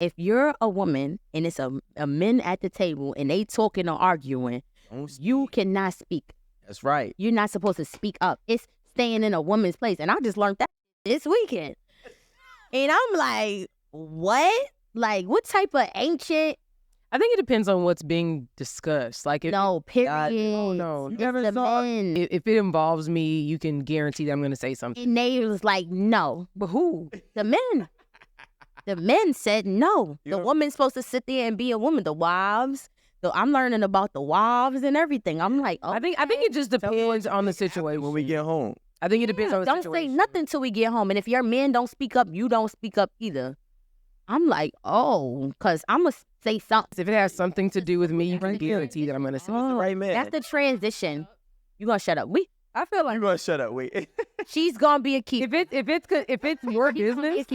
if you're a woman and it's a men at the table and they talking or arguing, you cannot speak. That's right. You're not supposed to speak up. It's staying in a woman's place. And I just learned that this weekend. And I'm like, what? Like, what type of ancient? I think it depends on what's being discussed. Like, if No, period. no. It's the men. If it involves me, you can guarantee that I'm going to say something. And they was like, no. But who? The men. The men said no. Yeah. The woman's supposed to sit there and be a woman. The wives. I'm learning about the wives and everything. I'm like, oh. I think it just depends on the situation. When we get home. I think it depends on the don't situation. say nothing till we get home. And if your men don't speak up, you don't speak up either. I'm like, oh, because I'm going to say something. If it has something to do with me, you can guarantee that I'm going to say the right man. That's the transition. You going to shut up. I feel like You're going to shut up. Wait. She's going to be a keeper. if it's your business.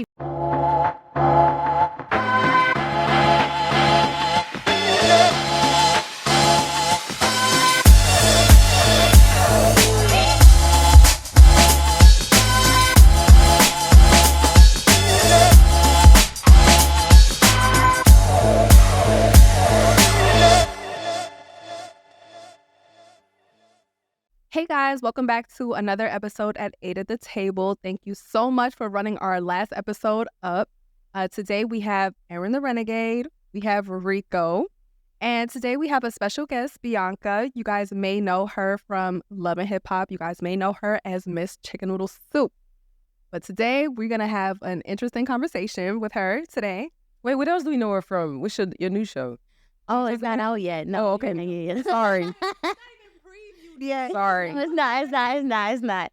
Hey guys, welcome back to another episode at 8 at the Table. Thank you so much for running our last episode up. Today we have Erin The Renegade, we have Rico, and today we have a special guest, Bianca. You guys may know her from Love and Hip Hop. You guys may know her as Miss Chicken Noodle Soup. But today we're going to have an interesting conversation with her today. Wait, what else do we know her from? What's your new show? Oh, it's not out yet. No, okay. Yeah. Sorry. Yeah. Sorry. No, it's not.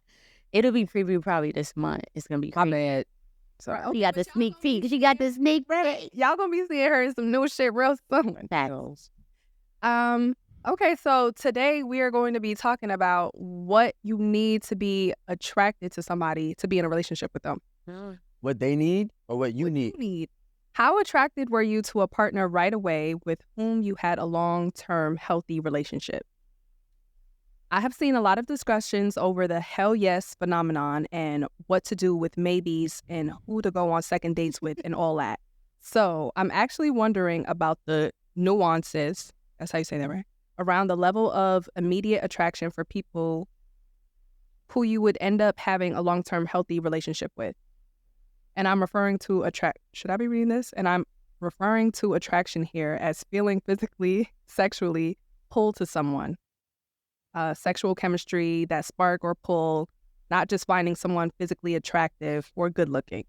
It'll be previewed probably this month. It's going to be My crazy. bad. Sorry. She got the sneak peek. She got the sneak peek. Y'all going to be seeing her in some new shit real soon. Facts. Okay, so today we are going to be talking about what you need to be attracted to somebody to be in a relationship with them. What they need or what you need? How attracted were you to a partner right away with whom you had a long-term healthy relationship? I have seen a lot of discussions over the hell yes phenomenon and what to do with maybes and who to go on second dates with and all that. So I'm actually wondering about the nuances, that's how you say that, right? Around the level of immediate attraction for people who you would end up having a long-term healthy relationship with. And I'm referring to should I be reading this? And I'm referring to attraction here as feeling physically, sexually pulled to someone. Sexual chemistry, that spark or pull, not just finding someone physically attractive or good looking.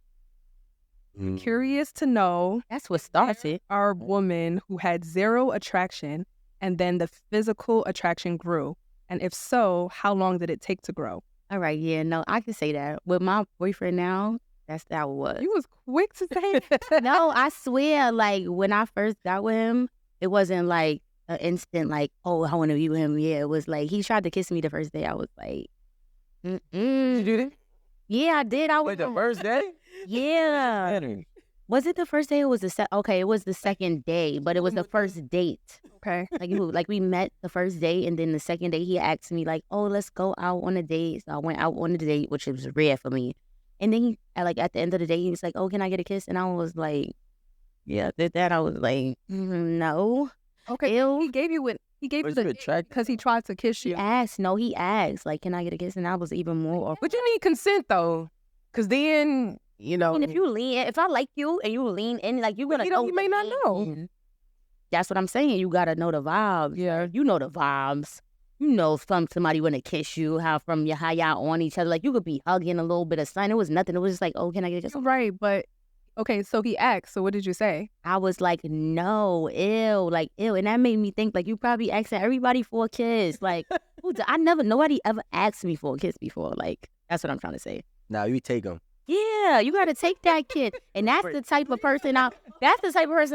Curious to know, That's what started. are a woman who had zero attraction and then the physical attraction grew? And if so, how long did it take to grow? All right, yeah, no, I can say that. With my boyfriend now, that's how it was. You was quick to say that. No, I swear, like, when I first got with him, it wasn't like an instant, like, oh, I want to be with him. Yeah, it was like, he tried to kiss me the first day. I was like, Did you do that? yeah, I did. I was Wait, the first day? Yeah. Better. Was it the first day or was it okay, it was the second day, but it was the first date. Okay. Like we met the first day and then the second day he asked me like, oh, let's go out on a date. So I went out on a date, which was rare for me. And then at the end of the day, he was like, oh, can I get a kiss? And I was like, yeah, did that. I was like, no. Okay. Ew. He gave you the attracted? because he tried to kiss He you. asked, like, can I get a kiss? And I was even more. But you need consent, though. Because then, you know. And if I like you and you lean in, like, you're going to know. You may not know. in. That's what I'm saying. You got to know the vibes. Yeah. You know the vibes. You know somebody want to kiss you, how y'all on each other. Like, you could be hugging a little bit of sun. It was nothing. It was just like, oh, can I get a kiss? Right, but okay, so he asked. So what did you say? I was like, no, ew. And that made me think, like, you probably asking everybody for a kiss. Like, nobody ever asked me for a kiss before. Like, that's what I'm trying to say. Now you take them. Yeah, you got to take that kid. And that's the type of person I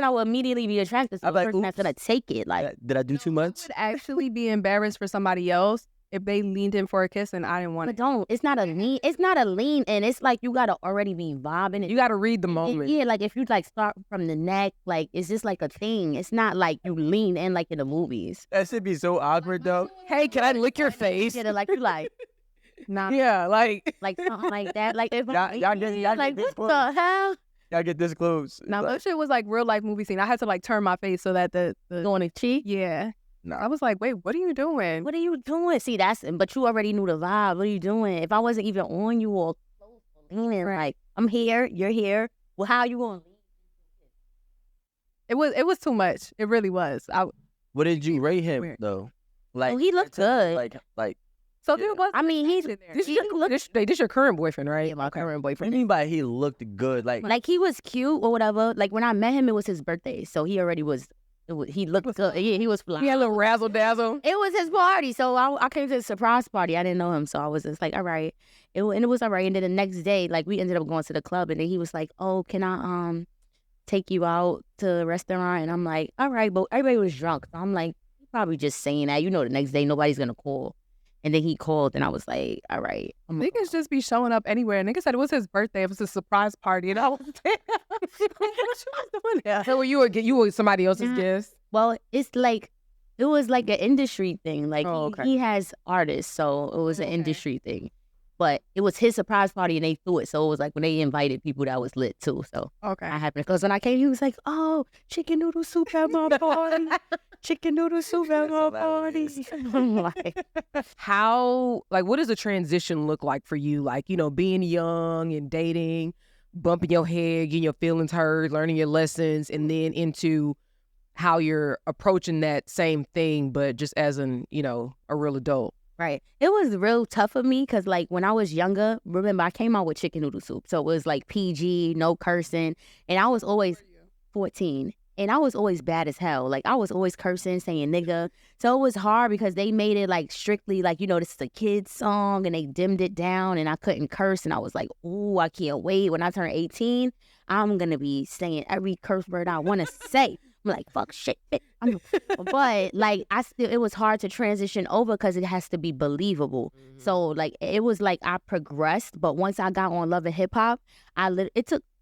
will immediately be attracted to. I'm A like, person that's going to take it. Like, Did I do too much? Would actually be embarrassed for somebody else if they leaned in for a kiss and I didn't want but it. it's not a lean in. It's like you got to already be vibing. You got to read the moment. Yeah, like if you like start from the neck, like it's just like a thing. It's not like you lean in like in the movies. That should be so awkward, though. Hey, can I lick your face? Yeah, like you like Nah. Yeah, like. something like that. Like if Y'all like get what this the hell? I get this close. Now Like, that shit was like real life movie scene. I had to like turn my face so that the On the cheek. yeah. Nah. I was like, wait, what are you doing? What are you doing? See, but you already knew the vibe. What are you doing? If I wasn't even on you or leaning, like, I'm here, you're here. Well, how you going to leave? It was too much. It really was. what did you rate him Weird. though? Like, Oh, he looked good. Like. So Yeah. there was. I mean, he's This your current boyfriend, right? Yeah, my current What do you mean by he looked good? Like he was cute or whatever. Like when I met him, it was his birthday, so he already was. He looked good. Yeah, he was fly. He had a little razzle dazzle. It was his party, so I came to the surprise party. I didn't know him, so I was just like, all right. And it was all right. And then the next day, like we ended up going to the club, and then he was like, oh, can I take you out to a restaurant? And I'm like, all right, but everybody was drunk, so I'm like, he probably just saying that. You know, the next day nobody's gonna call. And then he called, and I was like, all right. Niggas just be showing up anywhere. Nigga said it was his birthday. It was a surprise party, and I was there. What you was doing there? So you were somebody else's guest. Well, it was like an industry thing. Like Oh, okay. he has artists, so it was an Okay. industry thing. But it was his surprise party, and they threw it. So it was like when they invited people, that was lit too. So Okay. I happened because when I came, he was like, "Oh, chicken noodle soup at my party. Chicken noodle soup at my party." I'm like, What does the transition look like for you? Like, being young and dating, bumping your head, getting your feelings hurt, learning your lessons, and then into how you're approaching that same thing, but just as a real adult. right. It was real tough for me because, like, when I was younger, remember, I came out with chicken noodle soup. So it was like PG, no cursing. And I was always 14. And I was always bad as hell. Like, I was always cursing, saying nigga. So it was hard because they made it, like, strictly, like, this is a kid's song. And they dimmed it down. And I couldn't curse. And I was like, ooh, I can't wait. When I turn 18, I'm going to be saying every curse word I want to say. I'm like, fuck, shit. But, like, it was hard to transition over because it has to be believable. Mm-hmm. So, like, it was like I progressed. But once I got on Love and Hip Hop,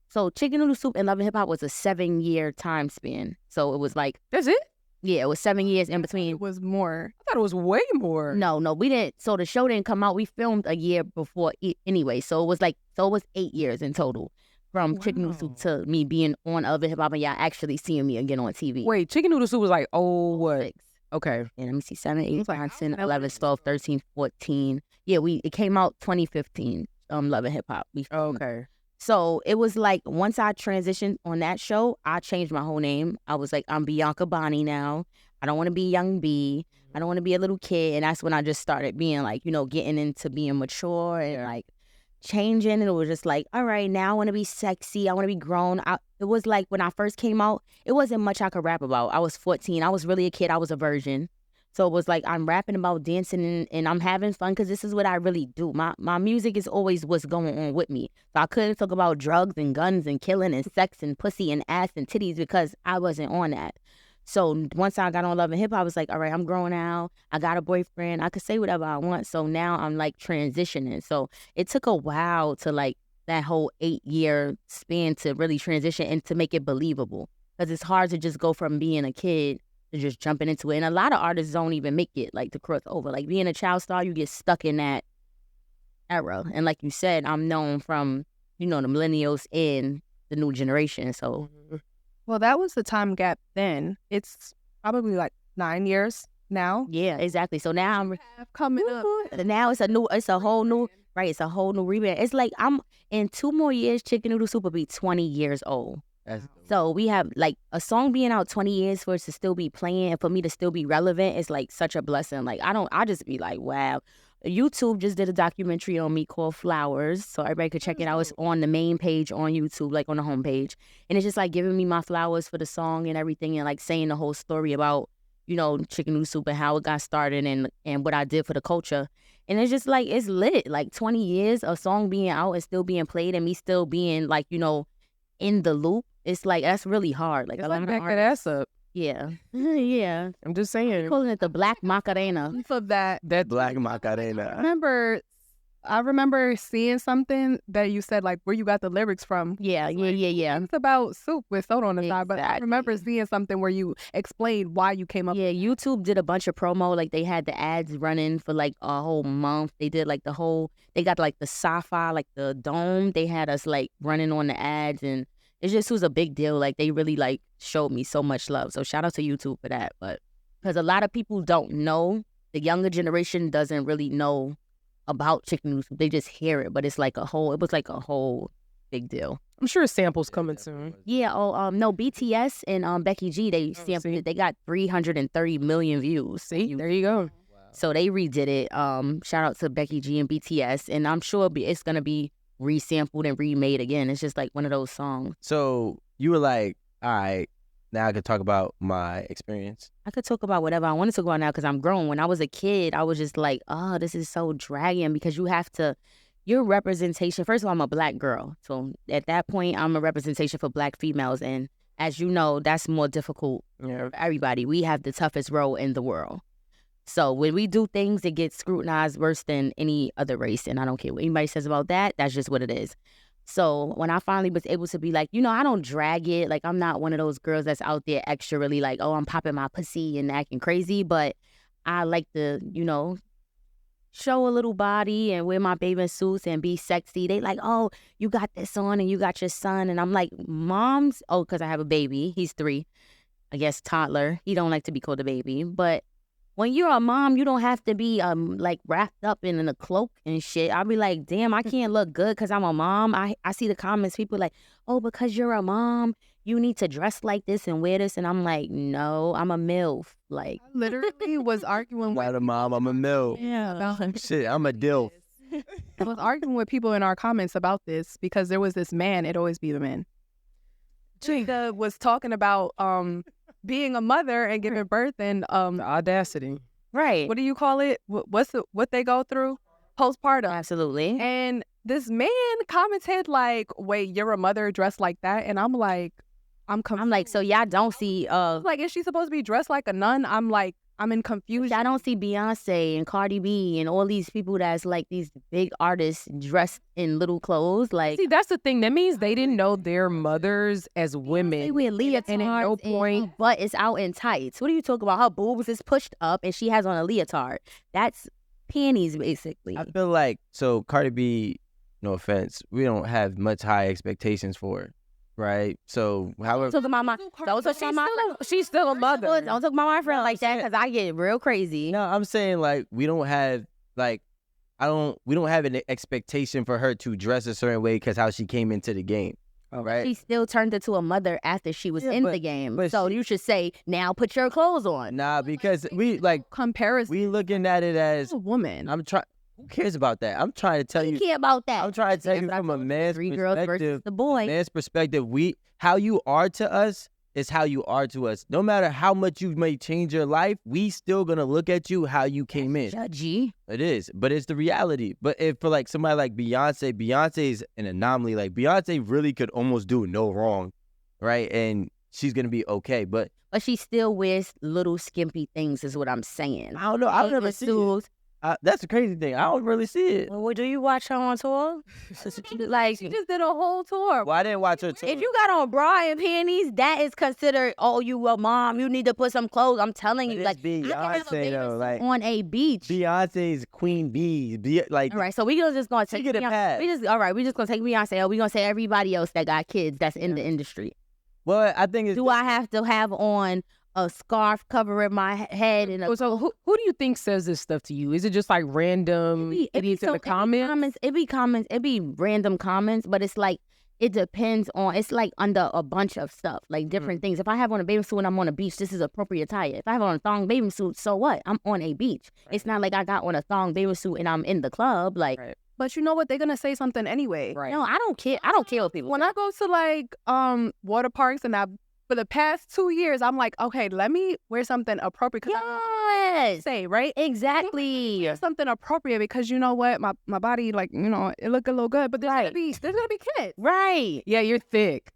so Chicken Noodle Soup and Love and Hip Hop was a 7-year time span. So it was like, That's it? yeah, it was 7 years in between. It was more. I thought it was way more. No, we didn't. So the show didn't come out. We filmed a year before anyway. So it was 8 years in total from Chicken Noodle Soup to me being on Love and Hip Hop and y'all actually seeing me again on TV. Wait, Chicken Noodle Soup was like, what? 6. Okay. Yeah, let me see, 7, 8, was like, 9, how 10, the 11, 12, 13, 14. Yeah, it came out 2015, Love and Hip Hop. Okay. So it was like once I transitioned on that show, I changed my whole name. I was like, I'm Bianca Bonnie now. I don't want to be Young B. I don't want to be a little kid. And that's when I just started being like, getting into being mature and like changing. And it was just like, all right, now I want to be sexy. I want to be grown. It was like when I first came out, it wasn't much I could rap about. I was 14. I was really a kid. I was a virgin. So it was like I'm rapping about dancing and I'm having fun because this is what I really do. My music is always what's going on with me. So I couldn't talk about drugs and guns and killing and sex and pussy and ass and titties because I wasn't on that. So once I got on Love and Hip Hop, I was like, all right, I'm grown now. I got a boyfriend. I could say whatever I want. So now I'm like transitioning. So it took a while to like that whole 8-year span to really transition and to make it believable because it's hard to just go from being a kid to just jumping into it. And a lot of artists don't even make it like to cross over. Like being a child star, you get stuck in that era. And like you said, I'm known from, the millennials and the new generation. So Well, that was the time gap then. It's probably like 9 years now. yeah, exactly. So now I'm Coming up. now it's a whole new rebound. It's like I'm in 2 more years, Chicken Noodle Soup will be 20 years old. That's So we have like a song being out 20 years for it to still be playing and for me to still be relevant is like such a blessing. Like I just be like, wow. YouTube just did a documentary on me called Flowers. So everybody could check it out. It's on the main page on YouTube, like on the homepage. And it's just like giving me my flowers for the song and everything and like saying the whole story about, Chicken Noodle Soup and how it got started and what I did for the culture. And it's just like, it's lit. Like 20 years, a song being out and still being played and me still being like, in the loop. It's like, that's really hard. Like It's a like lot of back that artists. ass up. Yeah. Yeah. I'm just saying. Calling it the Black Macarena. Of that. That Black Macarena. I remember seeing something that you said, like, where you got the lyrics from. Yeah. It's about soup with soda on the side, but I remember Exactly. seeing something where you explained why you came up. Yeah, YouTube did a bunch of promo. Like they had the ads running for like a whole month. They did like they got like the sci-fi, like the dome. They had us like running on the ads and it just was a big deal. Like, they really, like, showed me so much love. So shout out to YouTube for that. But because a lot of people don't know, the younger generation doesn't really know about chicken noodle soup. They just hear it, but it was like a whole big deal. I'm sure samples coming soon. Yeah. No, BTS and Becky G, they sampled it. They got 330 million views. See, there you go. So they redid it. Shout out to Becky G and BTS, and I'm sure it's gonna be resampled and remade again. It's just like one of those songs. So you were like, all right, now I could talk about my experience. I could talk about whatever I want to talk about now because I'm grown. When I was a kid, I was just like, oh, this is so dragging because you have to, your representation. First of all, I'm a black girl. So at that point, I'm a representation for black females. And as you know, that's more difficult for everybody. We have the toughest role in the world. So when we do things, it gets scrutinized worse than any other race. And I don't care what anybody says about that. That's just what it is. So when I finally was able to be like, I don't drag it. Like, I'm not one of those girls that's out there extra really like, oh, I'm popping my pussy and acting crazy. But I like to, show a little body and wear my bathing suits and be sexy. They like, oh, you got this on and you got your son. And I'm like, moms, because I have a baby. He's 3. I guess toddler. He don't like to be called a baby. But when you're a mom, you don't have to be like wrapped up in a cloak and shit. I'll be like, damn, I can't look good because I'm a mom. I see the comments, people like, oh, because you're a mom, you need to dress like this and wear this. And I'm like, no, I'm a MILF. Like, I literally was arguing with Not a mom, I'm a MILF. about Shit, I'm a DILF. I was arguing with people in our comments about this because there was this man, it'd always be the man. Chica was talking about being a mother and giving birth and The audacity. right. what do you call it? What they go through? Postpartum. Absolutely. And this man commented like, wait, you're a mother dressed like that? And I'm like, I'm confused. I'm like, so y'all don't see Like, is she supposed to be dressed like a nun? I'm like, I'm in confusion. y'all don't see Beyonce and Cardi B and all these people that's like these big artists dressed in little clothes. Like, See, that's the thing. That means they didn't know their mothers as they women. wear leotards And at no point- her butt is out in tights. What are you talking about? Her boobs is pushed up and she has on a leotard. That's panties, basically. I feel like, so Cardi B, no offense, we don't have much high expectations for her, right? So however, Talking about my, don't talk about my friend. She's still a mother. Don't talk about my friend like that because I get real crazy. no, I'm saying like we don't have like we don't have an expectation for her to dress a certain way because how she came into the game. All right. She still turned into a mother after she was Yeah, in but- the game. but So you should say, now put your clothes on. Nah, because we like Comparison. we looking at it as a woman. I'm trying. Who cares about that? I'm trying to tell You you. care about that. I'm trying to tell Yeah, you but I from a told you, man's 3 girls versus perspective. the boy. Man's perspective, how you are to us is how you are to us. No matter how much you may change your life, we still gonna look at you how you came in. Judgy. It is, but it's the reality. But if for like somebody like Beyonce's an anomaly. Like Beyonce really could almost do no wrong, right? And she's gonna be okay. But But she still wears little skimpy things is what I'm saying. I don't know. I've never seen it. Suits. That's the crazy thing. I don't really see it. Well, do you watch her on tour? Like, She just did a whole tour. Well, I didn't watch her. if you got on bra and panties, that is considered, oh, you a mom. You need to put some clothes. I'm telling you, like, I can have a Beyonce bathing though, suit like on a beach. Beyonce's Queen Bee. Like All right, so we just gonna take get a Beyonce. pass. We just gonna take Beyonce. Or we gonna say everybody else that got kids that's in the industry. well, I think it's Do I have to have on a scarf covering my head and a So who do you think says this stuff to you? Is it just like random idiots in the comments? It be random comments, but it's like it depends on. It's like under a bunch of stuff, like different things. If I have on a bathing suit and I'm on a beach, this is appropriate attire. If I have on a thong bathing suit, so what? I'm on a beach. It's not like I got on a thong bathing suit and I'm in the club. Like, Right. But you know what? They're gonna say something anyway. Right. no, I don't care. I don't care what people. When say. I go to like water parks and for the past 2 years, I'm like, okay, let me wear something appropriate. Cause I Yes, say, right? exactly. Something appropriate because you know what? My body, like, it look a little good, but there's Right. gonna be kids. Right. Yeah, you're thick.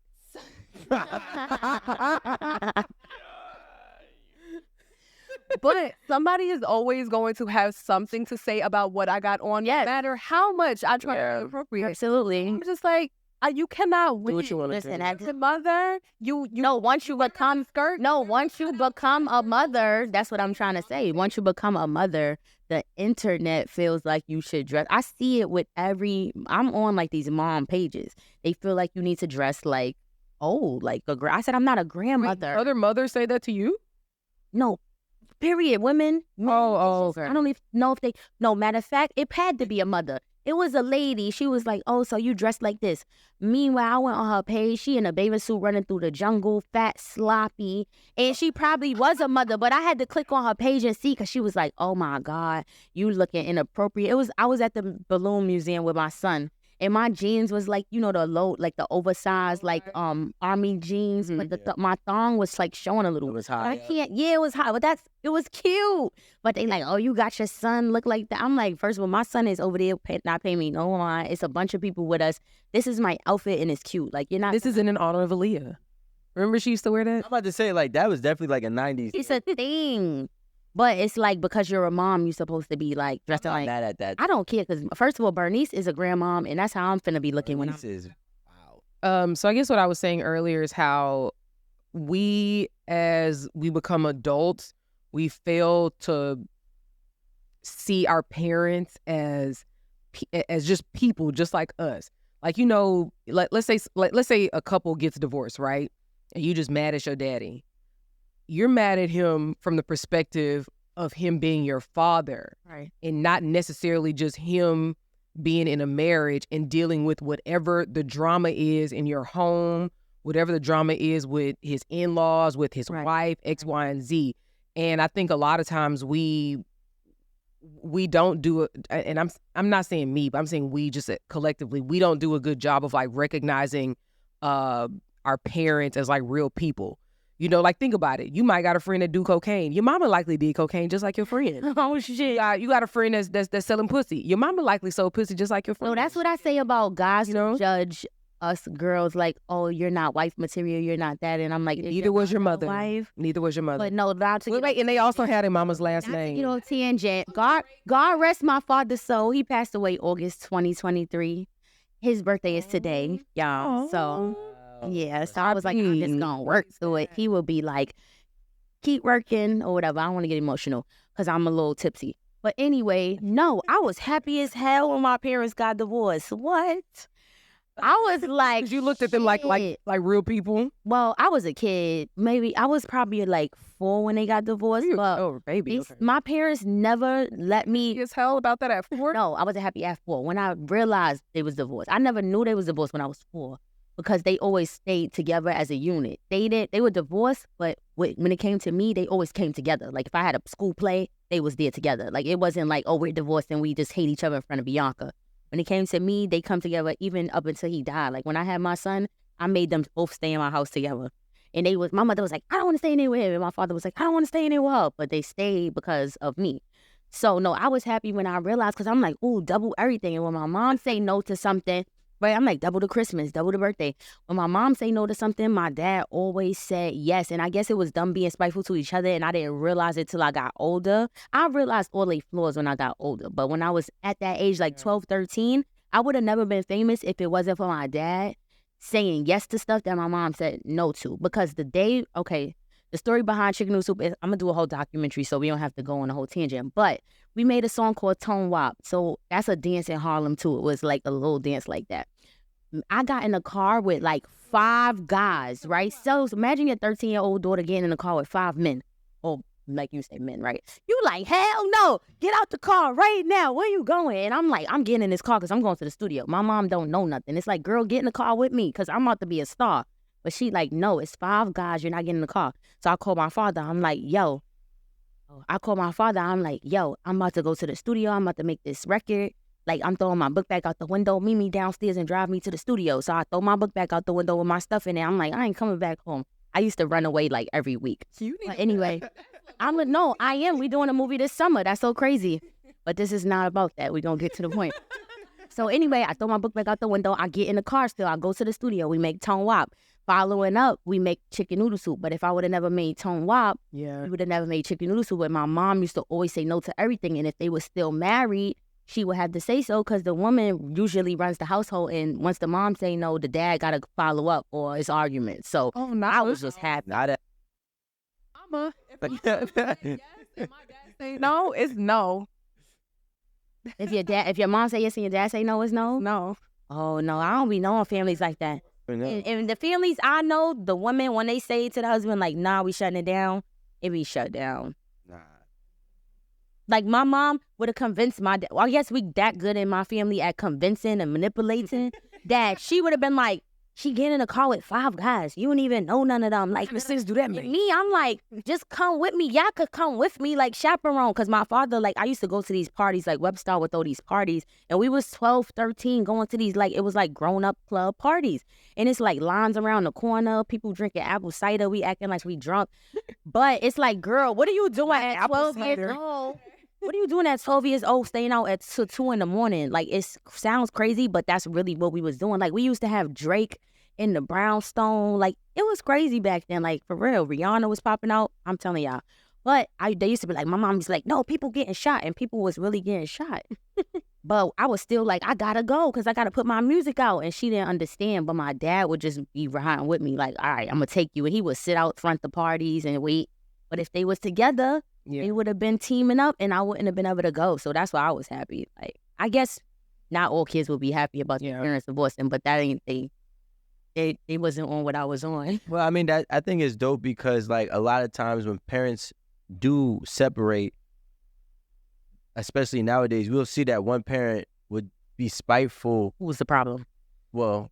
But somebody is always going to have something to say about what I got on, Yes. no matter how much I try to be appropriate. Absolutely. I'm just like, you cannot win. Do what you want to Listen, do. at As a mother, you no, once you become once you become a mother, that's what I'm trying to say. Once you become a mother, the internet feels like you should dress. I see it with I'm on like these mom pages. They feel like you need to dress like old, like a I said I'm not a grandmother. Other mothers say that to you? No, period. Women. Okay. I don't even know if they. No, matter of fact, it had to be a mother. It was a lady. She was like, "Oh, so you dressed like this?" Meanwhile, I went on her page. She in a bathing suit running through the jungle, fat, sloppy, and she probably was a mother. But I had to click on her page and see because she was like, "Oh my God, you looking inappropriate." I was at the balloon museum with my son. And my jeans was like, the low, like the oversized, like army jeans. But my thong was like showing a little. It was hot. I can't. Yeah, it was hot. But it was cute. But they like, oh, you got your son look like that. I'm like, first of all, my son is over there not paying me no mind. It's a bunch of people with us. This is my outfit and it's cute. Like you're not. This isn't in honor of Aaliyah. Remember she used to wear that? I'm about to say like that was definitely like a 90s. It's a thing. But it's like because you're a mom, you're supposed to be like dressed I'm like. mad at that. I don't care because first of all, Bernice is a grandmom, and that's how I'm finna be looking Bernice when I'm. is wow. So I guess what I was saying earlier is how as we become adults, we fail to see our parents as just people, just like us. Like let's say a couple gets divorced, right? And you just mad at your daddy. You're mad at him from the perspective of him being your father, Right. and not necessarily just him being in a marriage and dealing with whatever the drama is in your home, whatever the drama is with his in-laws, with his wife, X, Y, and Z. And I think a lot of times we don't do it, and I'm not saying me, but I'm saying we just collectively, we don't do a good job of like recognizing our parents as like real people. Like think about it. You might got a friend that do cocaine. Your mama likely did cocaine just like your friend. Oh shit! You got a friend that's selling pussy. Your mama likely sold pussy just like your friend. No, that's what I say about guys who judge us girls like, oh, you're not wife material, you're not that, and I'm like, neither was your mother. Wife. Neither was your mother. But no, and they also had their mama's last name. Tangent. God rest my father's soul. He passed away August 2023. His birthday is today, y'all. So. Yeah, so I was like, I'm just gonna work through it. He will be like, keep working or whatever. I don't want to get emotional because I'm a little tipsy. But anyway, no, I was happy as hell when my parents got divorced. What? I was like, you looked at them like real people. Well, I was a kid. Maybe I was probably like 4 when they got divorced. But baby. Okay. My parents never let me. As hell about that at 4? No, I wasn't happy at 4 when I realized they was divorced. I never knew they was divorced when I was 4. Because they always stayed together as a unit. They were divorced, but when it came to me, they always came together. Like if I had a school play, they was there together. Like it wasn't like, oh, we're divorced and we just hate each other in front of Bianca. When it came to me, they come together even up until he died. Like when I had my son, I made them both stay in my house together. And my mother was like, I don't want to stay anywhere. And my father was like, I don't want to stay anywhere. But they stayed because of me. So no, I was happy when I realized because I'm like, ooh, double everything. And when my mom say no to something, right, I'm like, double the Christmas, double the birthday. When my mom say no to something, my dad always said yes. And I guess it was them being spiteful to each other, and I didn't realize it till I got older. I realized all their flaws when I got older. But when I was at that age, like 12, 13, I would have never been famous if it wasn't for my dad saying yes to stuff that my mom said no to. Because the story behind Chicken Noodle Soup is, I'm going to do a whole documentary so we don't have to go on a whole tangent. But we made a song called Tone Wop. So that's a dance in Harlem too. It was like a little dance like that. I got in the car with like 5 guys, right? So imagine your 13-year-old daughter getting in the car with 5 men. Or like you say men, right? You like, hell no, get out the car right now. Where you going? And I'm like, I'm getting in this car because I'm going to the studio. My mom don't know nothing. It's like, girl, get in the car with me because I'm about to be a star. But she like, no, it's 5 guys. You're not getting in the car. So I called my father. I'm like, yo. I'm about to go to the studio. I'm about to make this record. Like, I'm throwing my book bag out the window. Meet me downstairs and drive me to the studio. So I throw my book bag out the window with my stuff in there. I'm like, I ain't coming back home. I used to run away like every week. But anyway, I am. We doing a movie this summer. That's so crazy. But this is not about that. We're going to get to the point. So anyway, I throw my book bag out the window. I get in the car still. I go to the studio. We make Tone Wop. Following up, we make Chicken Noodle Soup. But if I would have never made Tone Wop, we would have never made Chicken Noodle Soup. But my mom used to always say no to everything. And if they were still married, she would have to say so because the woman usually runs the household. And once the mom say no, the dad got to follow up or it's arguments. So I was just happy. Mama, if my dad yes and my dad say no, it's no. If your mom say yes and your dad say no, it's no? No. Oh, no. I don't be knowing families like that. And the families I know, the women, when they say to the husband, like, nah, we shutting it down, it be shut down. Nah. Like, my mom would have convinced my dad. Well, I guess we that good in my family at convincing and manipulating that she would have been like, she get in a car with 5 guys. You don't even know none of them. Like, What sense do that make? me, I'm like, just come with me. Y'all could come with me, like, chaperone. Because my father, like, I used to go to these parties, like, Webstar would throw these parties. And we was 12, 13 going to these, like, it was like grown-up club parties. And it's like lines around the corner, people drinking apple cider. We acting like we drunk. But it's like, girl, what are you doing at 12 years old? What are you doing at 12 years old staying out at 2 in the morning? Like, it sounds crazy, but that's really what we was doing. Like, we used to have Drake in the brownstone. Like, it was crazy back then. Like, for real. Rihanna was popping out. I'm telling y'all. But they used to be like, my mom was like, no, people getting shot. And people was really getting shot. But I was still like, I gotta go because I gotta put my music out. And she didn't understand. But my dad would just be riding with me like, all right, I'm gonna take you. And he would sit out front the parties and wait. But if they was together, they would have been teaming up and I wouldn't have been able to go. So that's why I was happy. Like, I guess not all kids will be happy about their parents divorcing, but that ain't they wasn't on what I was on. Well, I mean, that I think is dope because, like, a lot of times when parents do separate, especially nowadays, we'll see that one parent would be spiteful. What was the problem? Well,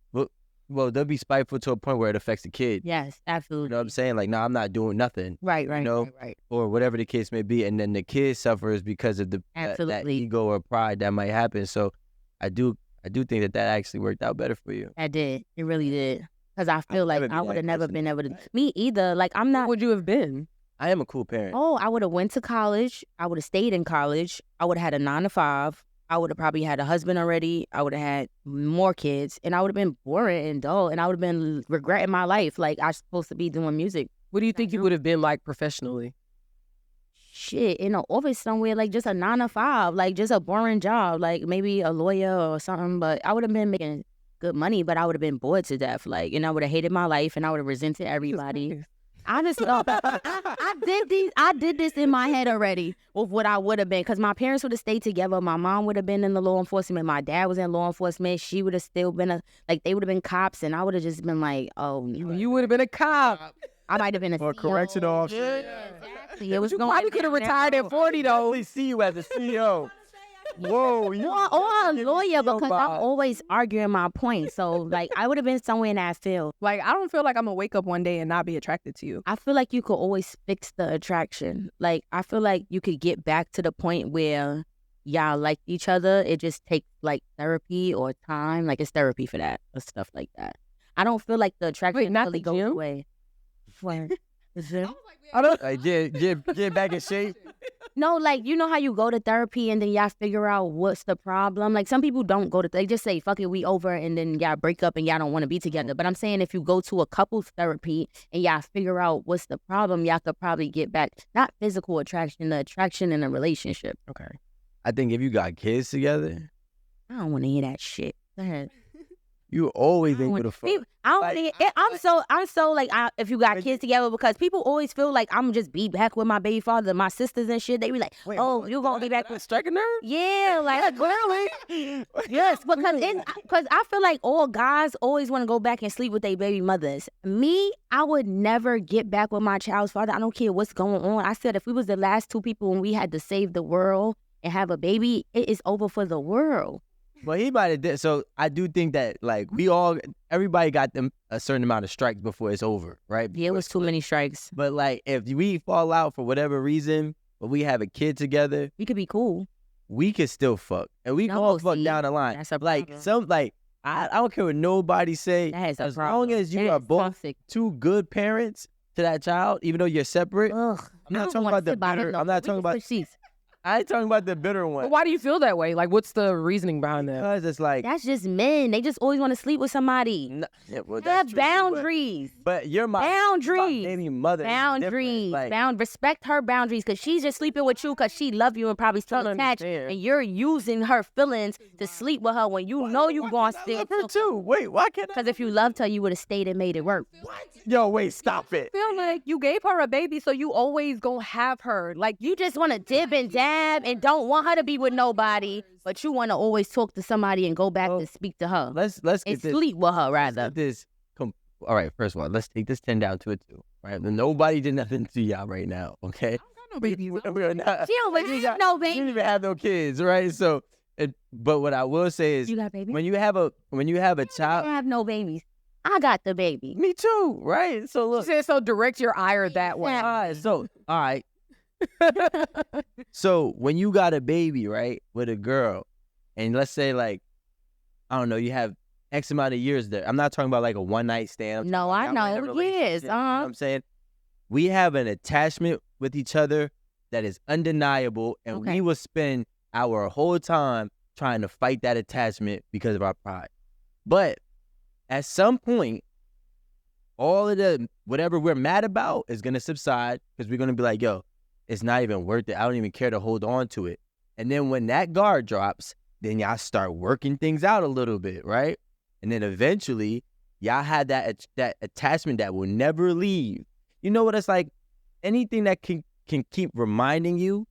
they'll be spiteful to a point where it affects the kid. Yes, absolutely. You know what I'm saying? Like, nah, I'm not doing nothing. Right, you know? right. Or whatever the case may be. And then the kid suffers because of that ego or pride that might happen. So I do think that actually worked out better for you. I did. It really did. Because I feel like I would have never been able to. Me either. Like, I'm not. What would you have been? I am a cool parent. Oh, I would have went to college. I would have stayed in college. I would have had a 9 to 5. I would have probably had a husband already. I would have had more kids. And I would have been boring and dull. And I would have been regretting my life. Like, I was supposed to be doing music. What do you think you would have been like professionally? Shit, in an office somewhere, like just a 9 to 5, like just a boring job, like maybe a lawyer or something. But I would have been making good money, but I would have been bored to death. Like, and I would have hated my life and I would have resented everybody. I just I did this in my head already with what I would have been, because my parents would have stayed together. My mom would have been in the law enforcement. My dad was in law enforcement. She would have still been they would have been cops, and I would have just been like, oh, you would have been a cop. I might have been a or correction officer. Yeah, exactly. It was You going. probably could have retired at 40 though. We see you as a CEO. Whoa, Or a lawyer, because I'm always arguing my point. So, like, I would have been somewhere in that field. Like, I don't feel like I'm gonna wake up one day and not be attracted to you. I feel like you could always fix the attraction. Like, I feel like you could get back to the point where y'all like each other. It just takes, like, therapy or time. Like, it's therapy for that or stuff like that. I don't feel like the attraction really goes away. What? Is it? I don't like get back in shape. No, like, you know how you go to therapy and then y'all figure out what's the problem? Like, some people don't go to, they just say, fuck it, we over, and then y'all break up and y'all don't want to be together. But I'm saying if you go to a couples therapy and y'all figure out what's the problem, y'all could probably get back, not physical attraction, the attraction in a relationship. Okay. I think if you got kids together, I don't want to hear that shit. Go ahead. you always think with a fuck. I'm so like, if you got kids together, because people always feel like I'm just be back with my baby father, my sisters and shit. They be like, oh, you gonna be back with striking nerve? Yeah, like really? Yes, because I feel like all guys always want to go back and sleep with their baby mothers. Me, I would never get back with my child's father. I don't care what's going on. I said if we was the last 2 people and we had to save the world and have a baby, it is over for the world. Well, he might have did. So I do think that, like, everybody got them a certain amount of strikes before it's over, right? Yeah, it was too many strikes. But, like, if we fall out for whatever reason, but we have a kid together, we could be cool. We could still fuck, and we all fuck down the line. That's a problem. I don't care what nobody say. As long as you are both two good parents to that child, even though you're separate. I'm not talking about the bitter. I'm not talking about. I ain't talking about the bitter one. But why do you feel that way? Like, what's the reasoning behind that? Because it's like, that's just men. They just always want to sleep with somebody. No, have boundaries. But you're my baby mother. Boundaries. Respect her boundaries, because she's just sleeping with you because she love you and probably still attached. And you're using her feelings to sleep with her when you know you're going to still. I love her too. Wait, why can't I? Because if you loved her, you would have stayed and made it work. What? Yo, wait, stop it. I feel like you gave her a baby, so you always gonna have her. Like, you just want to dib and dab and don't want her to be with nobody, but you want to always talk to somebody and go back to speak to her. Let's get this. Sleep with her, rather. Let's get this all right, first of all, let's take this 10 down to a 2, right? Nobody did nothing to y'all right now, okay? I don't got no babies. We're not, She don't have no you baby. didn't even have no kids, right? So, but what I will say is, You got baby? when you have a I child, don't have no babies. I got the baby. me too, right? So She look, said, so direct your ire that way. all right, so all right. So when you got a baby, right, with a girl, and let's say like, I don't know, you have X amount of years there. I'm not talking about like a one night stand. I'm No, talking I about y'all in a know. relationship, Yes. You know what I'm saying? We have an attachment with each other that is undeniable, and Okay. we will spend our whole time trying to fight that attachment because of our pride. But at some point, all of the whatever we're mad about is gonna subside because we're gonna be like, yo, it's not even worth it. I don't even care to hold on to it. And then when that guard drops, then y'all start working things out a little bit, right? And then eventually, y'all had that attachment that will never leave. You know what it's like? Anything that can keep reminding you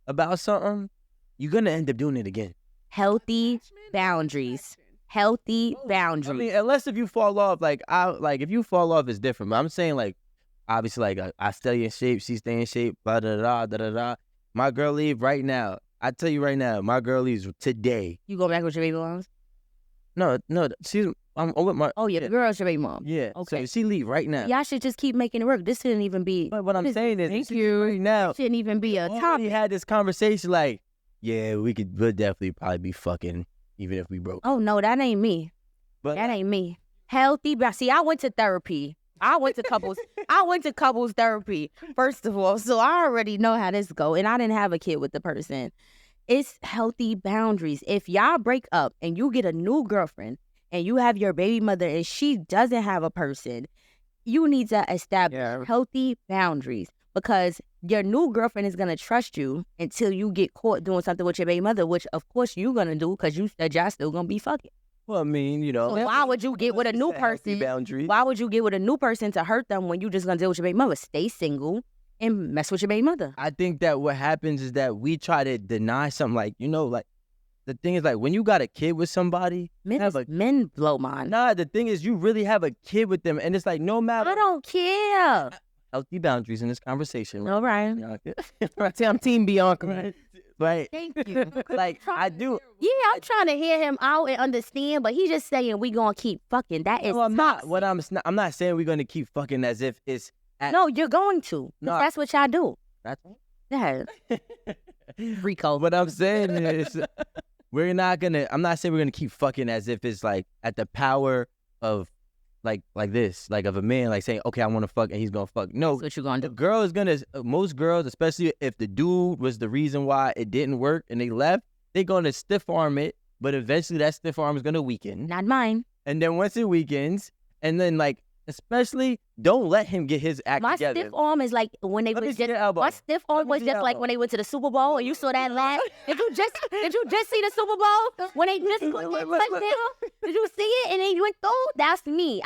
about something, you're gonna end up doing it again. Healthy boundaries. Healthy I boundaries. mean, unless if you fall off, like if you fall off, it's different. But I'm saying like, obviously, like I stay in shape, she stay in shape, blah da da da da da. My girl leave right now. I tell you right now, my girl leaves today. You go back with your baby moms? No, I'm with my. Oh, yeah, the girl's your baby mom. Yeah. Okay. So she leave right now. Y'all should just keep making it work. This shouldn't even be. But what I'm saying is, Thank you. right now. Shouldn't even be a We topic. had this conversation like, yeah, we'll definitely probably be fucking even if we broke. Oh no, that ain't me. But That ain't me. Healthy. See, I went to therapy. I went to couples therapy, first of all. So I already know how this go. And I didn't have a kid with the person. It's healthy boundaries. If y'all break up and you get a new girlfriend and you have your baby mother and she doesn't have a person, you need to establish healthy boundaries because your new girlfriend is going to trust you until you get caught doing something with your baby mother, which of course you're going to do because you said y'all still going to be fucking. well, I mean, you know. So why would you get with a new person? Boundaries. Why would you get with a new person to hurt them when you just gonna deal with your baby mother? Stay single and mess with your baby mother. I think that what happens is that we try to deny something. Like, you know, like the thing is like when you got a kid with somebody, Men blow mine. nah, the thing is you really have a kid with them, and it's like no matter I don't care. healthy boundaries in this conversation. All right. Right. I'm Team Bianca. Right. Right. Thank you. Like I do. Yeah, I'm trying to hear him out and understand, but he just saying we gonna keep fucking. That is No, I'm not. toxic. I'm not saying we're gonna keep fucking as if it's. No, you're going to. 'Cause No, that's what y'all do. That's Yeah. Rico. What I'm saying is, we're not gonna. I'm not saying we're gonna keep fucking as if it's like at the power of, like this, like of a man, like saying, okay, I want to fuck, and he's gonna fuck. No, That's what you gonna the do. girl is gonna. Most girls, especially if the dude was the reason why it didn't work and they left, they're gonna stiff arm it. But eventually, that stiff arm is gonna weaken. Not mine. And then once it weakens, and then like, especially, don't let him get his act My together. stiff arm is like when they Let me was see just. your elbow. My stiff arm Let me was see just your like elbow. when they went to the Super Bowl and you saw that laugh. Did you just see the Super Bowl when they just scored that touchdown? Did you see it and then you went through? That's me.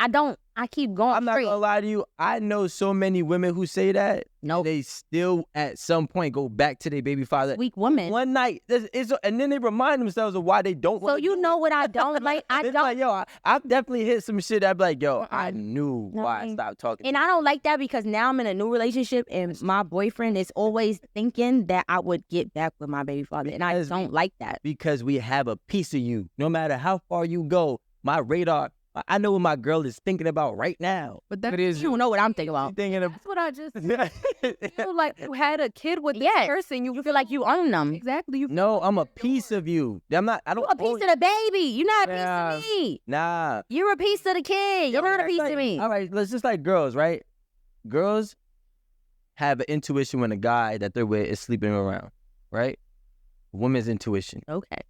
I keep going I'm not straight. gonna lie to you. I know so many women who say that. Nope. They still at some point go back to their baby father. Weak woman. One night, and then they remind themselves of why they don't want So to you do know it. what I don't like? I They're don't. like, yo, I've definitely hit some shit. I'd be like, yo, I knew No, why I stopped talking. And to I you. don't like that because now I'm in a new relationship and my boyfriend is always thinking that I would get back with my baby father. And I Because- don't like that. Because we have a piece of you. No matter how far you go, my radar, I know what my girl is thinking about right now. But that It is. You don't know what I'm thinking She's about. thinking of. that's what I just feel like you had a kid with this Yes. person. You feel like you own them. Exactly. You No, I'm a piece of you. I'm not. I You don't. a piece own- of the baby. You're not a Yeah. piece of me. Nah. You're a piece of the kid. You're not a piece of me. All right, let's just like girls, right? Girls have an intuition when a guy that they're with is sleeping around, right? Woman's intuition. Okay.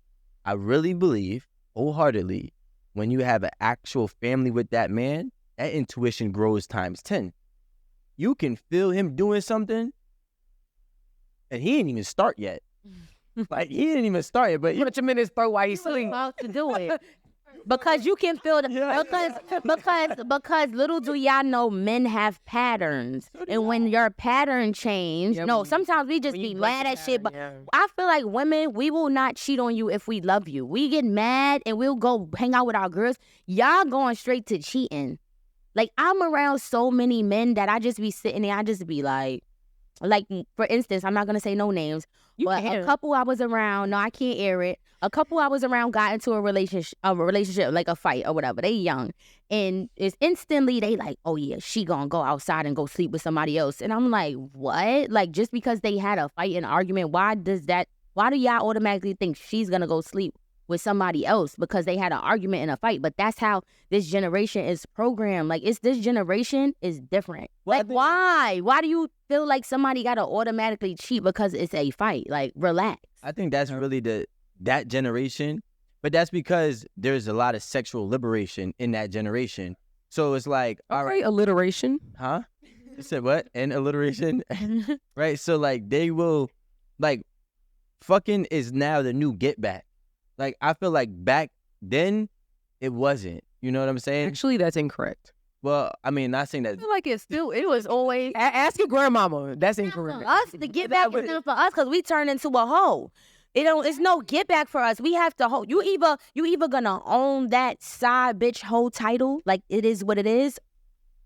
I really believe wholeheartedly when you have an actual family with that man, that intuition grows times 10. You can feel him doing something and he didn't even start yet. Like, he didn't even start yet, but Put him in his throat while he's You're sleeping. supposed to do it. Because you can feel the because little do y'all know men have patterns. And when your pattern change, Yeah, no, sometimes we just when you be break mad the at shit. But pattern, I feel like women, we will not cheat on you if we love you. We get mad and we'll go hang out with our girls. Y'all going straight to cheating. Like, I'm around so many men that I just be sitting there, I just be like, for instance, I'm not going to say no names, but a couple I was around, no, I can't air it. A couple I was around got into a relationship, like a fight or whatever. They young. And it's instantly, they like, oh yeah, she gonna go outside and go sleep with somebody else. And I'm like, what? Like, just because they had a fight and argument, why do y'all automatically think she's gonna go sleep with somebody else because they had an argument and a fight? But that's how this generation is programmed. Like, this generation is different. Well, like, why? Why do you feel like somebody got to automatically cheat because it's a fight? Like, relax. I think that's really that generation, but that's because there's a lot of sexual liberation in that generation. So it's like, all right, alliteration. Huh? You said what? And alliteration? Right? So like they will, like, fucking is now the new get back. Like, I feel like back then, it wasn't. You know what I'm saying? Actually, that's incorrect. Well, I mean, not saying that. I feel like it was always. Ask your grandmama. That's incorrect. For us, the get back is not for us because we turn into a hoe. It's no get back for us. We have to hold. You either gonna own that side bitch hoe title, like it is what it is.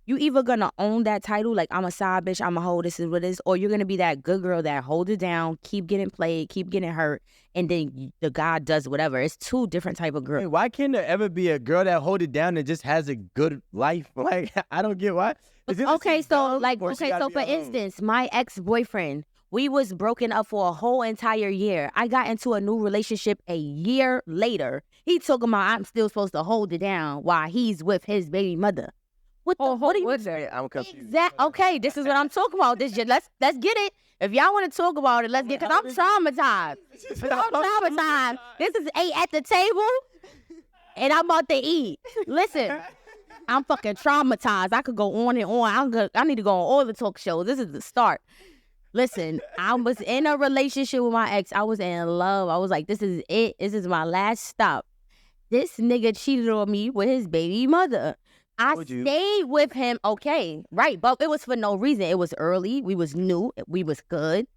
You either gonna own that title, like I'm a side bitch, I'm a hoe, this is what it is, or you're gonna be that good girl that hold it down, keep getting played, keep getting hurt, and then the guy does whatever. It's two different type of girls. Hey, why can't there ever be a girl that hold it down and just has a good life? Like, I don't get why. Okay, so for instance, my ex-boyfriend, we was broken up for a whole entire year. I got into a new relationship a year later. He talking about I'm still supposed to hold it down while he's with his baby mother. What are you? What's that? I'm confused. Okay, this is what I'm talking about. Let's get it. If y'all want to talk about it, let's get. Cause I'm traumatized. This is 8 at the table, and I'm about to eat. Listen, I'm fucking traumatized. I could go on and on. I need to go on all the talk shows. This is the start. Listen, I was in a relationship with my ex. I was in love. I was like, this is it. This is my last stop. This nigga cheated on me with his baby mother. I stayed with him, okay, right, but it was for no reason. It was early, we was new, we was good.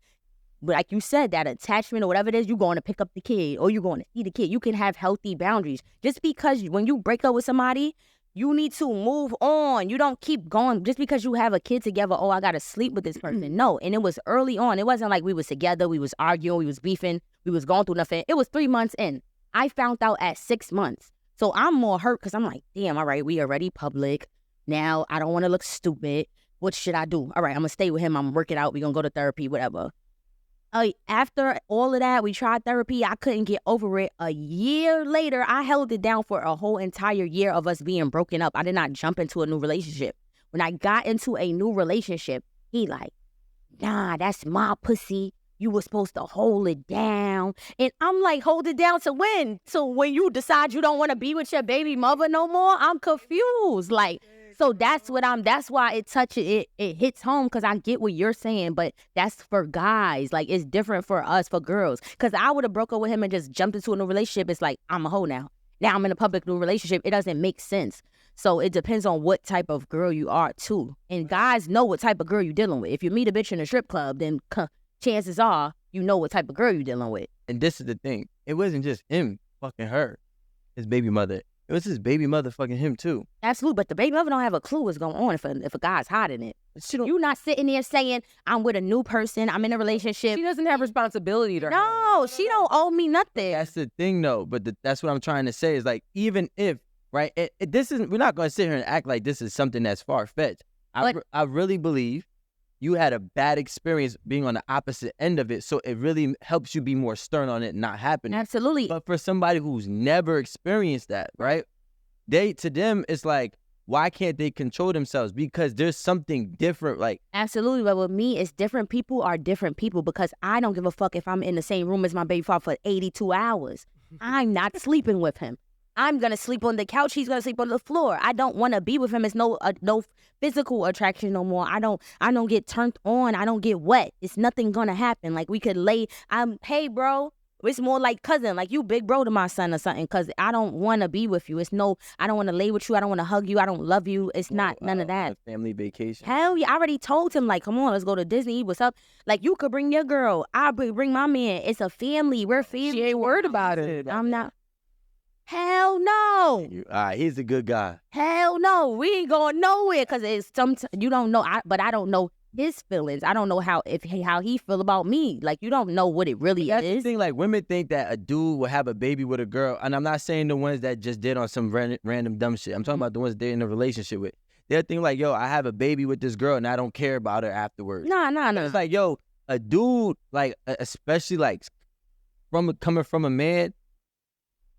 But like you said, that attachment or whatever it is, you're going to pick up the kid or you're going to see the kid. You can have healthy boundaries. Just because when you break up with somebody, you need to move on. You don't keep going just because you have a kid together. Oh, I got to sleep with this person. No, and it was early on. It wasn't like we was together, we was arguing, we was beefing, we was going through nothing. It was 3 months in. I found out at 6 months. So I'm more hurt because I'm like, damn, all right, we already public. Now I don't want to look stupid. What should I do? All right, I'm going to stay with him. I'm going to work it out. We're going to go to therapy, whatever. After all of that, we tried therapy. I couldn't get over it. A year later, I held it down for a whole entire year of us being broken up. I did not jump into a new relationship. When I got into a new relationship, he like, nah, that's my pussy. You were supposed to hold it down. And I'm like, hold it down to when? So when you decide you don't want to be with your baby mother no more? I'm confused. Like, so that's why it hits home, because I get what you're saying, but that's for guys. Like, it's different for us, for girls. Because I would have broke up with him and just jumped into a new relationship. It's like, I'm a hoe now. Now I'm in a public new relationship. It doesn't make sense. So it depends on what type of girl you are, too. And guys know what type of girl you're dealing with. If you meet a bitch in a strip club, then chances are you know what type of girl you're dealing with. And this is the thing. It wasn't just him fucking her, his baby mother. It was his baby mother fucking him too. Absolutely, but the baby mother don't have a clue what's going on if a guy's hiding it. You're not sitting there saying, I'm with a new person, I'm in a relationship. She doesn't have responsibility to her. No, she don't owe me nothing. That's the thing though, but that's what I'm trying to say is like, even if, right, this isn't, we're not going to sit here and act like this is something that's far-fetched. I really believe you had a bad experience being on the opposite end of it, so it really helps you be more stern on it not happening. Absolutely. But for somebody who's never experienced that, right? To them, it's like, why can't they control themselves? Because there's something different, like. Absolutely, but with me, it's different people are different people, because I don't give a fuck if I'm in the same room as my baby father for 82 hours. I'm not sleeping with him. I'm going to sleep on the couch. He's going to sleep on the floor. I don't want to be with him. It's no physical attraction no more. I don't get turned on. I don't get wet. It's nothing going to happen. Like, we could lay. Hey, bro. It's more like cousin, like you big bro to my son or something, because I don't want to be with you. I don't want to lay with you. I don't want to hug you. I don't love you. It's not none of that. Family vacation. Hell yeah. I already told him, like, come on, let's go to Disney. What's up? Like, you could bring your girl. I'll bring my man. It's a family. We're family. She ain't worried about it. I'm not. Hell no. All right, he's a good guy. Hell no. We ain't going nowhere because it's you don't know. But I don't know his feelings. I don't know how he feel about me. Like, you don't know what it really That's is. the thing. Like, women think that a dude will have a baby with a girl, and I'm not saying the ones that just did on some random dumb shit. I'm talking about the ones they're in a relationship with. They're thinking like, yo, I have a baby with this girl, and I don't care about her afterwards. Nah. It's like, yo, a dude, like, especially like coming from a man,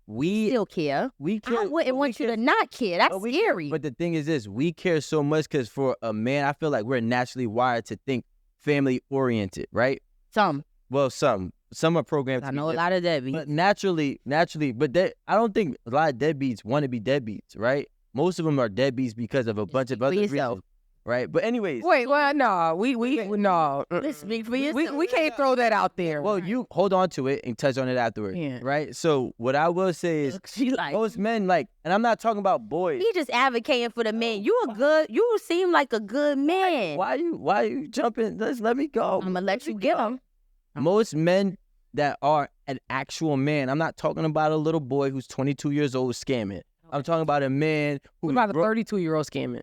we Still care. We care. I wouldn't want you to not care. That's scary. But the thing is this, we care so much because for a man, I feel like we're naturally wired to think family oriented, right? Some are programmed. I know a lot of deadbeats. But naturally, but I don't think a lot of deadbeats want to be deadbeats, right? Most of them are deadbeats because of a bunch of other reasons, right? But anyways. Wait, well, no, no. Let's speak for yourself. We can't throw that out there. Well, you hold on to it and touch on it afterwards, right? So what I will say is, most men and I'm not talking about boys. He just advocating for the men. You seem like a good man. Why you jumping? Let me go. I'm gonna let you get him. Most men that are an actual man, I'm not talking about a little boy who's 22 years old scamming. I'm talking about a man who... What about a 32-year-old scamming?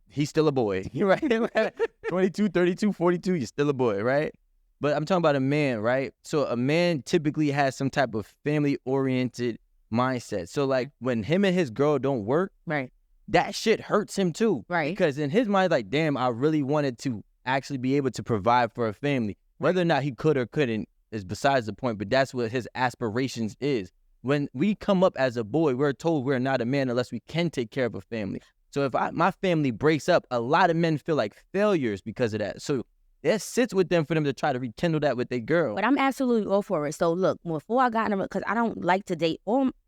He's still a boy, right? 22, 32, 42, you're still a boy, right? But I'm talking about a man, right? So a man typically has some type of family-oriented mindset. So, like, when him and his girl don't work, right, that shit hurts him too. Right. Because in his mind, like, damn, I really wanted to actually be able to provide for a family. Whether or not he could or couldn't is besides the point, but that's what his aspirations is. When we come up as a boy, we're told we're not a man unless we can take care of a family. So if my family breaks up, a lot of men feel like failures because of that. So it sits with them for them to try to rekindle that with their girl. But I'm absolutely all for it. So look, before I got in because I don't like to date.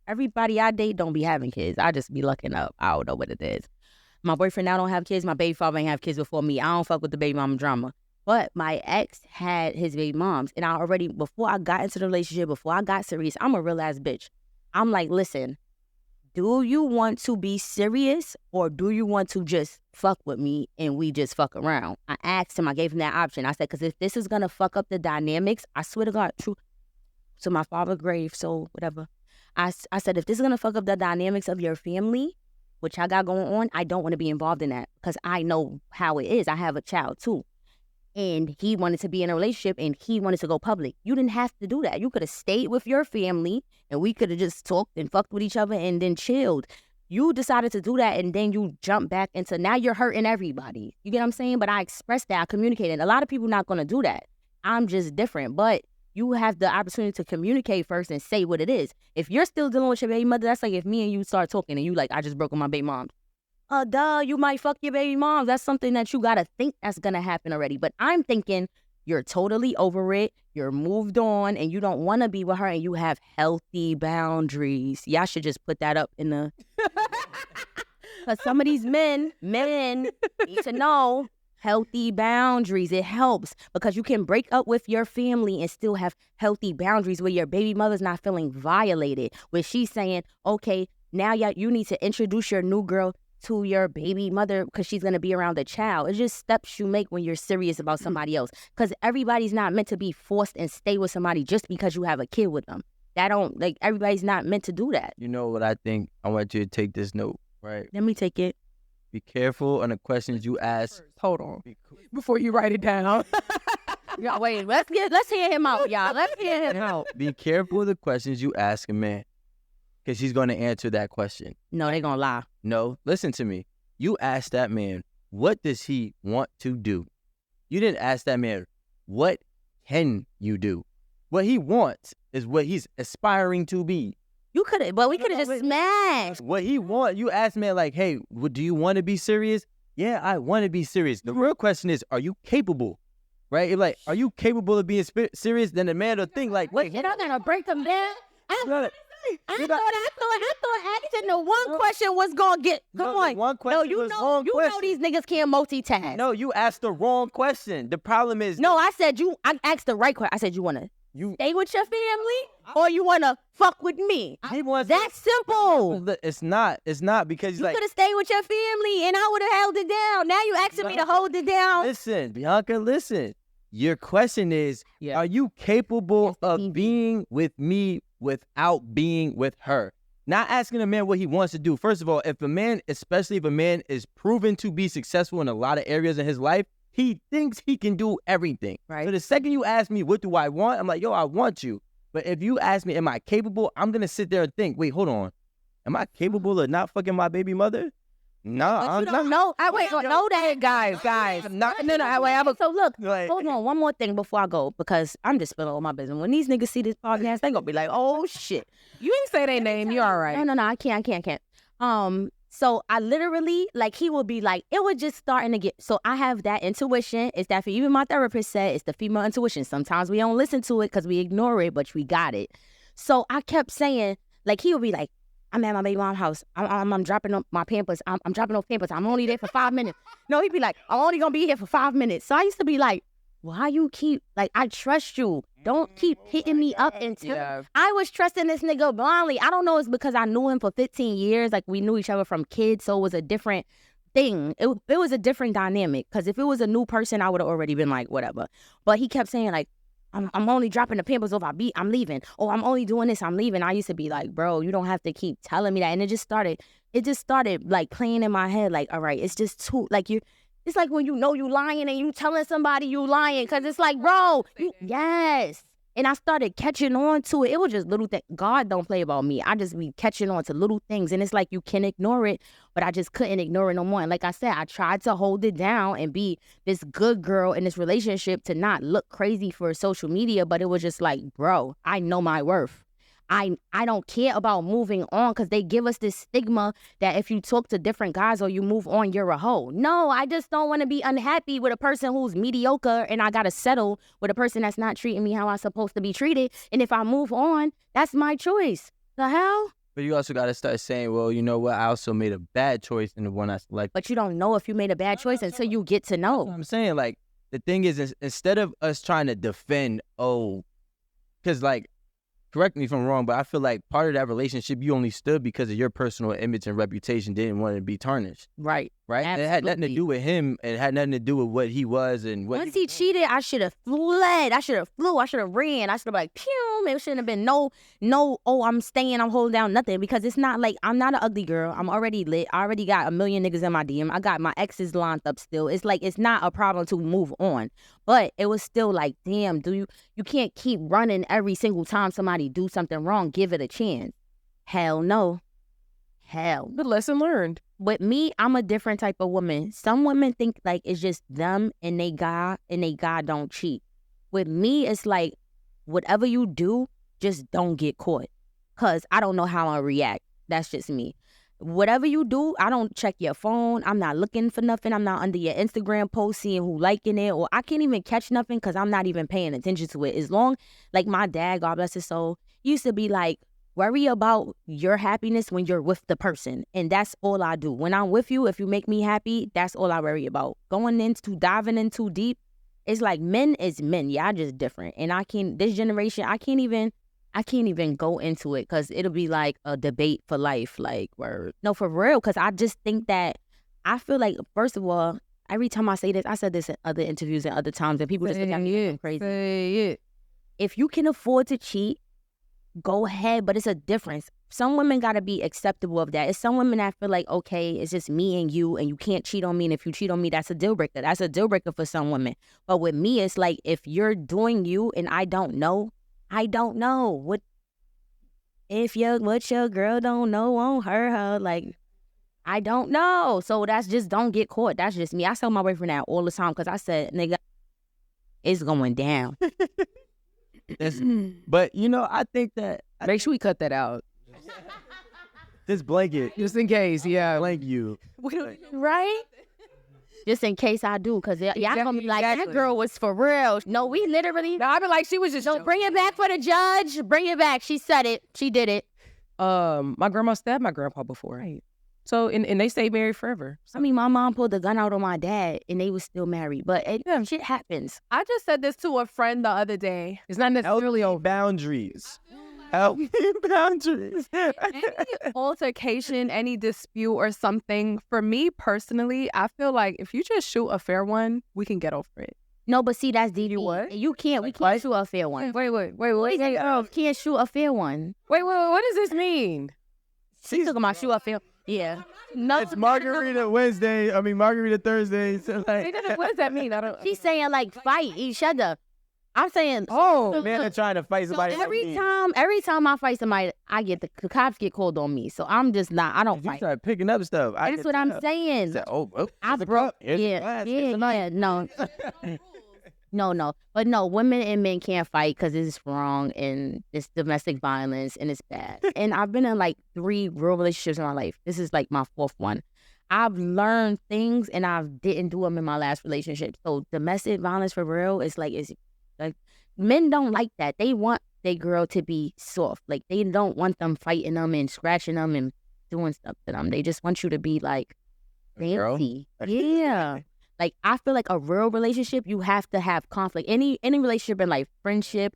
Everybody I date don't be having kids. I just be looking up. I don't know what it is. My boyfriend now don't have kids. My baby father ain't have kids before me. I don't fuck with the baby mama drama. But my ex had his baby moms. And before I got into the relationship, before I got serious, I'm a real ass bitch. I'm like, listen, do you want to be serious or do you want to just fuck with me and we just fuck around? I asked him, I gave him that option. I said, because if this is going to fuck up the dynamics, I swear to God, true. So my father grave, so whatever. I said, if this is going to fuck up the dynamics of your family, which I got going on, I don't want to be involved in that because I know how it is. I have a child too. And he wanted to be in a relationship and he wanted to go public. You didn't have to do that. You could have stayed with your family and we could have just talked and fucked with each other and then chilled. You decided to do that and then you jump back into, now you're hurting everybody. You get what I'm saying? But I expressed that, I communicated. A lot of people not going to do that. I'm just different. But you have the opportunity to communicate first and say what it is. If you're still dealing with your baby mother, that's like if me and you start talking and you like, I just broke with my baby mom. You might fuck your baby mom. That's something that you got to think that's going to happen already. But I'm thinking you're totally over it. You're moved on and you don't want to be with her and you have healthy boundaries. Y'all should just put that up in the... Because some of these men need to know healthy boundaries. It helps because you can break up with your family and still have healthy boundaries where your baby mother's not feeling violated. Where she's saying, okay, now you need to introduce your new girl to your baby mother because she's going to be around the child. It's just steps you make when you're serious about somebody else. Because everybody's not meant to be forced and stay with somebody just because you have a kid with them. Everybody's not meant to do that. You know what I think? I want you to take this note, right? Let me take it. Be careful on the questions you ask. Hold on. Before you write it down. Y'all, wait, let's hear him out, y'all. Let's hear him out. Be careful of the questions you ask a man. Because he's going to answer that question. No, they're going to lie. No, listen to me. You ask that man, what does he want to do? You didn't ask that man, what can you do? What he wants is what he's aspiring to be. We could have just smashed. What he wants, you ask man like, hey, do you want to be serious? Yeah, I want to be serious. The real question is, are you capable? Right? If like, are you capable of being serious? Then the man will think like, wait, you're not going to break them down? I thought asking the one question was gonna get. Come on, one question you know these niggas can't multitask. No, you asked the wrong question. The problem is I asked the right question. I said you wanna stay with your family or you wanna fuck with me. That's simple. It's not because you could have stayed with your family and I would have held it down. Now you asking me to hold it down. Listen, Bianca, listen. Your question is, are you capable of being with me without being with her? not asking a man what he wants to do. First of all, if a man, especially if a man is proven to be successful in a lot of areas in his life, he thinks he can do everything. Right. So the second you ask me, what do I want? I'm like, yo, I want you. But if you ask me, am I capable? I'm going to sit there and think, wait, hold on. Am I capable of not fucking my baby mother? No, I'm not. No, Wait, know that, guys. No, So look, Like- hold on, one more thing before I go, because I'm just spilling all my business. When these niggas see this podcast, they gonna be like, "Oh shit." You didn't say their name. You all right? No, I can't. So I literally, like, he would be like, it was just starting to get. So I have that intuition. It's that, for even my therapist said, it's the female intuition. Sometimes we don't listen to it because we ignore it, but we got it. So I kept saying, like, he would be like, I'm at my baby mom's house. I'm dropping off my Pampers. I'm dropping off Pampers. I'm only there for 5 minutes. No, he'd be like, I'm only gonna be here for 5 minutes. So I used to be like, why you keep, like, I trust you. Don't keep hitting me up until I was trusting this nigga blindly. I don't know, it's because I knew him for 15 years. Like, we knew each other from kids, so it was a different thing. It was a different dynamic. Because if it was a new person, I would have already been like, whatever. But he kept saying, like, I'm only dropping the Pampers off. I'm leaving. Oh, I'm only doing this. I'm leaving. I used to be like, bro, you don't have to keep telling me that. And it just started like playing in my head. Like, all right, it's just too, like, it's like when you know you lying and you telling somebody you lying. Cause it's like, bro, yes. And I started catching on to it. It was just little things. God don't play about me. I just be catching on to little things. And it's like you can ignore it, but I just couldn't ignore it no more. And like I said, I tried to hold it down and be this good girl in this relationship to not look crazy for social media. But it was just like, bro, I know my worth. I don't care about moving on because they give us this stigma that if you talk to different guys or you move on, you're a hoe. No, I just don't want to be unhappy with a person who's mediocre and I got to settle with a person that's not treating me how I'm supposed to be treated. And if I move on, that's my choice. The hell? But you also got to start saying, well, you know what? I also made a bad choice in the one I selected. But you don't know if you made a bad choice until you get to know. That's what I'm saying, like, the thing is instead of us trying to defend, because, like, correct me if I'm wrong, but I feel like part of that relationship, you only stood because of your personal image and reputation didn't want to be tarnished. Right. Right? Absolutely. It had nothing to do with him. It had nothing to do with what he was and what. Once he cheated, I should have fled. I should have flew. I should have ran. I should have like, pew. It shouldn't have been no, oh, I'm staying, I'm holding down nothing. Because it's not like, I'm not an ugly girl. I'm already lit. I already got a million niggas in my DM. I got my exes lined up still. It's like, it's not a problem to move on. But it was still like, damn, you can't keep running every single time somebody do something wrong. Give it a chance. Hell no. Hell. Good lesson learned. With me, I'm a different type of woman. Some women think like it's just them and they God don't cheat. With me, it's like whatever you do, just don't get caught. Cause I don't know how I react. That's just me. Whatever you do, I don't check your phone. I'm not looking for nothing. I'm not under your Instagram post seeing who liking it, or I can't even catch nothing because I'm not even paying attention to it. As long, like my dad, God bless his soul, used to be like, worry about your happiness when you're with the person. And that's all I do. When I'm with you, if you make me happy, that's all I worry about. Diving in too deep, it's like men is men. Y'all just different. And this generation, I can't even go into it because it'll be like a debate for life. Like, word. No, for real. Because I just think that, I feel like, first of all, every time I say this, I said this in other interviews and other times, and people just think I'm crazy. Say it. If you can afford to cheat, go ahead, but it's a difference. Some women got to be acceptable of that. It's some women that feel like, okay, it's just me and you can't cheat on me. And if you cheat on me, that's a deal breaker. That's a deal breaker for some women. But with me, it's like, if you're doing you and I don't know. What your girl don't know on her, like, I don't know. So that's just, don't get caught. That's just me. I tell my boyfriend that all the time because I said, nigga, it's going down. But, you know, I think that... Make sure we cut that out. This blanket. Just in case, yeah. Blank you. Right? Just in case I do, because y'all gonna be like, that girl was for real. No, we literally... No, I be like, she was just... No, bring it back for the judge. Bring it back. She said it. She did it. My grandma stabbed my grandpa before. Right. So, and they stayed married forever. So. I mean, my mom pulled the gun out on my dad, and they was still married. But shit happens. I just said this to a friend the other day. It's not necessarily Healthy boundaries. Healthy boundaries. Any altercation, any dispute or something, for me personally, I feel like if you just shoot a fair one, we can get over it. No, but see, that's DD. What? We can't shoot a fair one. Wait. Can't shoot a fair one. Wait, what does this mean? She took my shoe. I feel. Yeah. No. It's Margarita Wednesday. I mean Margarita Thursday. So like, What does that mean? I don't. She's saying like fight each other. I'm saying. Oh, man are trying to fight So somebody. every time I fight somebody, I get the cops get called on me. So I'm just not. I don't You fight. start picking up stuff. That's what I'm saying. Said, oh, I here's a broke. cup. Here's a glass. Here's a knife. No. No. But no, women and men can't fight because it's wrong and it's domestic violence and it's bad. And I've been in like 3 real relationships in my life. This is like my 4th one. I've learned things and I didn't do them in my last relationship. So domestic violence for real is like men don't like that. They want their girl to be soft. Like they don't want them fighting them and scratching them and doing stuff to them. They just want you to be like fancy. Yeah. Like I feel like a real relationship, you have to have conflict. Any relationship in life, friendship,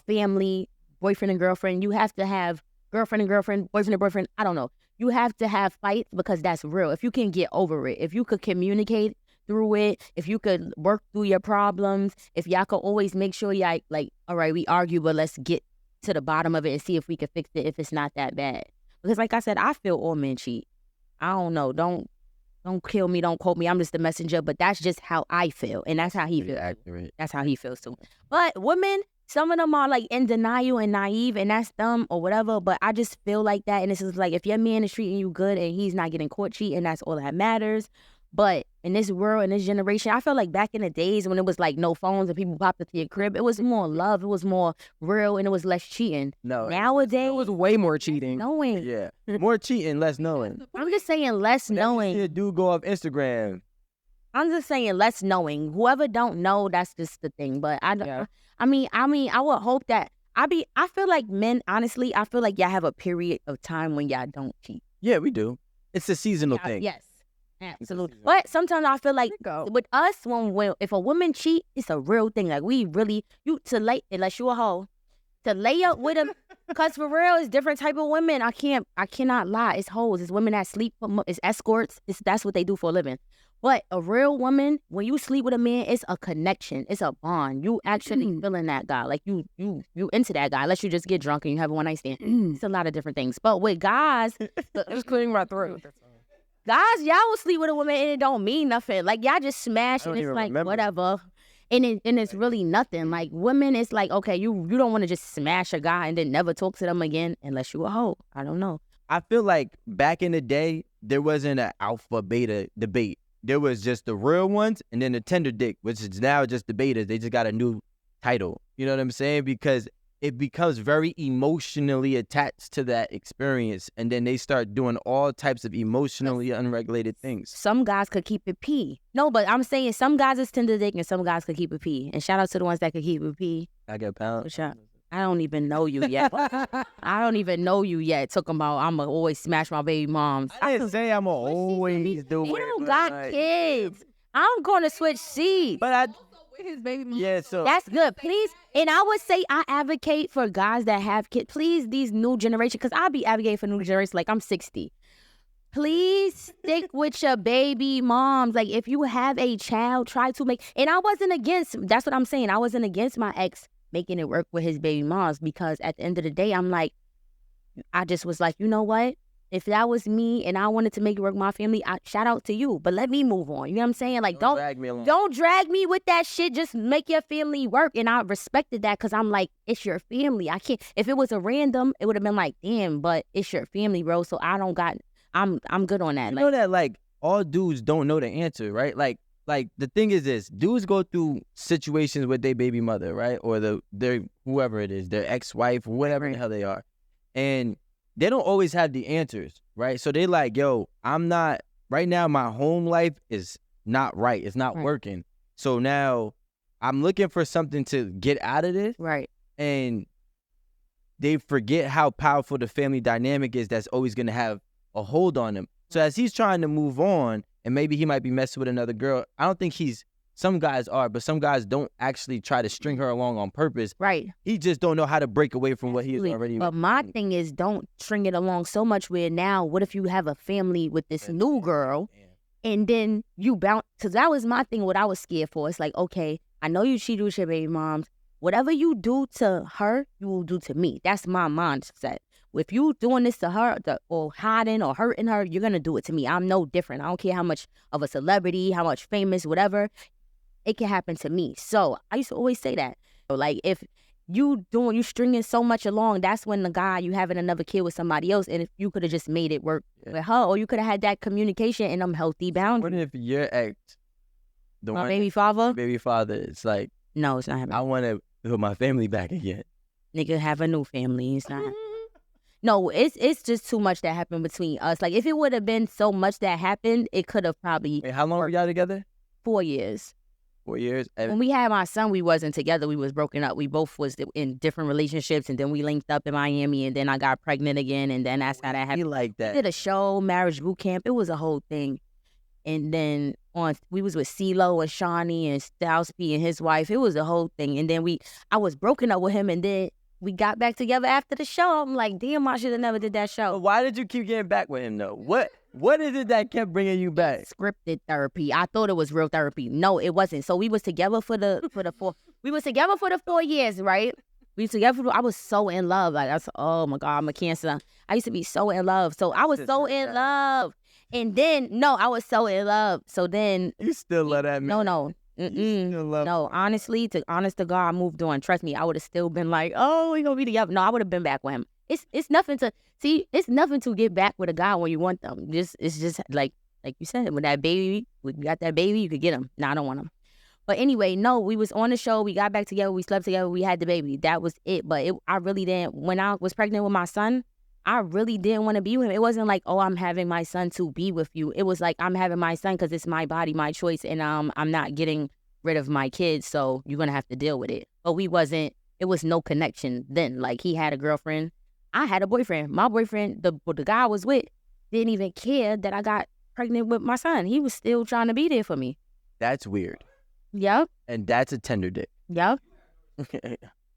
family, boyfriend and girlfriend, you have to have girlfriend and girlfriend, boyfriend and boyfriend. I don't know. You have to have fights because that's real. If you can get over it, if you could communicate through it, if you could work through your problems, if y'all could always make sure y'all like, all right, we argue, but let's get to the bottom of it and see if we can fix it if it's not that bad. Because like I said, I feel all men cheat. I don't know. Don't kill me. Don't quote me. I'm just the messenger. But that's just how I feel. And that's how he feels. Accurate. That's how he feels too. But women, some of them are like in denial and naive and that's them or whatever. But I just feel like that. And it's just like if your man is treating you good and he's not getting caught cheating, that's all that matters. But in this world, in this generation, I feel like back in the days when it was like no phones and people popped into your crib, it was more love, it was more real, and it was less cheating. No. Nowadays, it was way more cheating. knowing. Yeah. More cheating, less knowing. I'm just saying less knowing. See a dude go off Instagram. I'm just saying less knowing. Whoever don't know, that's just the thing. But I don't. Yeah. I mean, I would hope that I feel like men. Honestly, I feel like y'all have a period of time when y'all don't cheat. Yeah, we do. It's a seasonal thing. Yes, absolutely. But sometimes I feel like with us, when if a woman cheat, it's a real thing. Like we really unless you a hoe, to lay up with them. Cause for real, it's different type of women. I cannot lie. It's hoes. It's women that sleep. It's escorts. That's what they do for a living. But a real woman, when you sleep with a man, it's a connection. It's a bond. You actually feeling that guy. Like you into that guy. Unless you just get drunk and you have a one night stand. It's a lot of different things. But with guys, Just clearing my throat. guys, y'all will sleep with a woman and it don't mean nothing. Like y'all just smash and it's like whatever. And it's really nothing. Like women, it's like, okay, you don't want to just smash a guy and then never talk to them again unless you a hoe. I don't know. I feel like back in the day, there wasn't an alpha beta debate. There was just the real ones and then the tender dick, which is now just the betas. They just got a new title. You know what I'm saying? Because it becomes very emotionally attached to that experience. And then they start doing all types of emotionally unregulated things. Some guys could keep it P. No, but I'm saying some guys is tender dick and some guys could keep it P. And shout out to the ones that could keep it P. I get pound. I don't even know you yet. I don't even know you yet. Talking about I'm going to always smash my baby moms. I didn't say I'm going to always do it. They don't got kids. I'm going to switch seats. But His baby mom. yeah, so. That's good. Please. And I would say I advocate for guys that have kids. Please, these new generation, because I be advocating for new generation. Like I'm 60. Please stick with your baby moms. Like if you have a child, try to make, and I wasn't against, that's what I'm saying. I wasn't against my ex making it work with his baby moms because at the end of the day, I'm like, I just was like, you know what? If that was me and I wanted to make it work with my family, shout out to you. But let me move on. You know what I'm saying? Like, don't drag me along. Don't drag me with that shit. Just make your family work. And I respected that because I'm like, it's your family. I can't. If it was a random, it would have been like, damn. But it's your family, bro. So I'm good on that. You know that like all dudes don't know the answer, right? Like the thing is this: dudes go through situations with their baby mother, right, or their whoever it is, their ex-wife, whatever the hell they are, and they don't always have the answers, right? So they like, yo, I'm not, right now my home life is not right. It's not working. So now I'm looking for something to get out of this. Right. And they forget how powerful the family dynamic is that's always going to have a hold on them. So as he's trying to move on, and maybe he might be messing with another girl, I don't think some guys are, but some guys don't actually try to string her along on purpose. Right. He just don't know how to break away from what he's already. But my thing is, don't string it along so much where now, what if you have a family with this new girl and then you bounce? Because that was my thing, what I was scared for. It's like, okay, I know you cheated with your baby moms. Whatever you do to her, you will do to me. That's my mindset. if you doing this to her or hiding or hurting her, you're going to do it to me. I'm no different. I don't care how much of a celebrity, how much famous, whatever. It can happen to me. So I used to always say that. Like, if you stringing so much along, that's when the guy, you having another kid with somebody else. And if you could have just made it work with her, or you could have had that communication and them healthy boundaries. What if your ex, My baby father? baby father, it's like, No, it's not happening. I want to put my family back again. Nigga have a new family. It's not. No, it's just too much that happened between us. Like, if it would have been so much that happened, it could have probably Wait, how long were y'all together? 4 years. 4 years? When we had my son, we wasn't together. We was broken up. We both was in different relationships, and then we linked up in Miami, and then I got pregnant again, and then that's how that happened. like that. We did a show, Marriage Boot Camp. It was a whole thing. And then we was with CeeLo and Shawnee and Styles P and his wife. It was a whole thing. And then I was broken up with him, and then we got back together after the show. I'm like, damn, I should have never did that show. Why did you keep getting back with him, though? What is it that kept bringing you back? Scripted therapy. I thought it was real therapy. No, it wasn't. So we was together for the 4 years, right? We was together I was so in love. Like, oh my God, I'm a Cancer. I used to be so in love. So I was so in love. And then, no, I was so in love. So then. You still love that man? No. No, honest to God, I moved on. Trust me, I would have still been like, oh, we gonna be together. No, I would have been back with him. It's nothing to get back with a guy when you want them. It's just like you said, when that baby, we got that baby, you could get him. No, I don't want him. But anyway, no, we was on the show. We got back together. We slept together. We had the baby. That was it. But I really didn't. When I was pregnant with my son, I really didn't want to be with him. It wasn't like, oh, I'm having my son to be with you. It was like, I'm having my son because it's my body, my choice, and I'm not getting rid of my kids, so you're going to have to deal with it. But it was no connection then. Like, he had a girlfriend. I had a boyfriend. My boyfriend, the guy I was with, didn't even care that I got pregnant with my son. He was still trying to be there for me. That's weird. Yep. And that's a tender dick. Yep.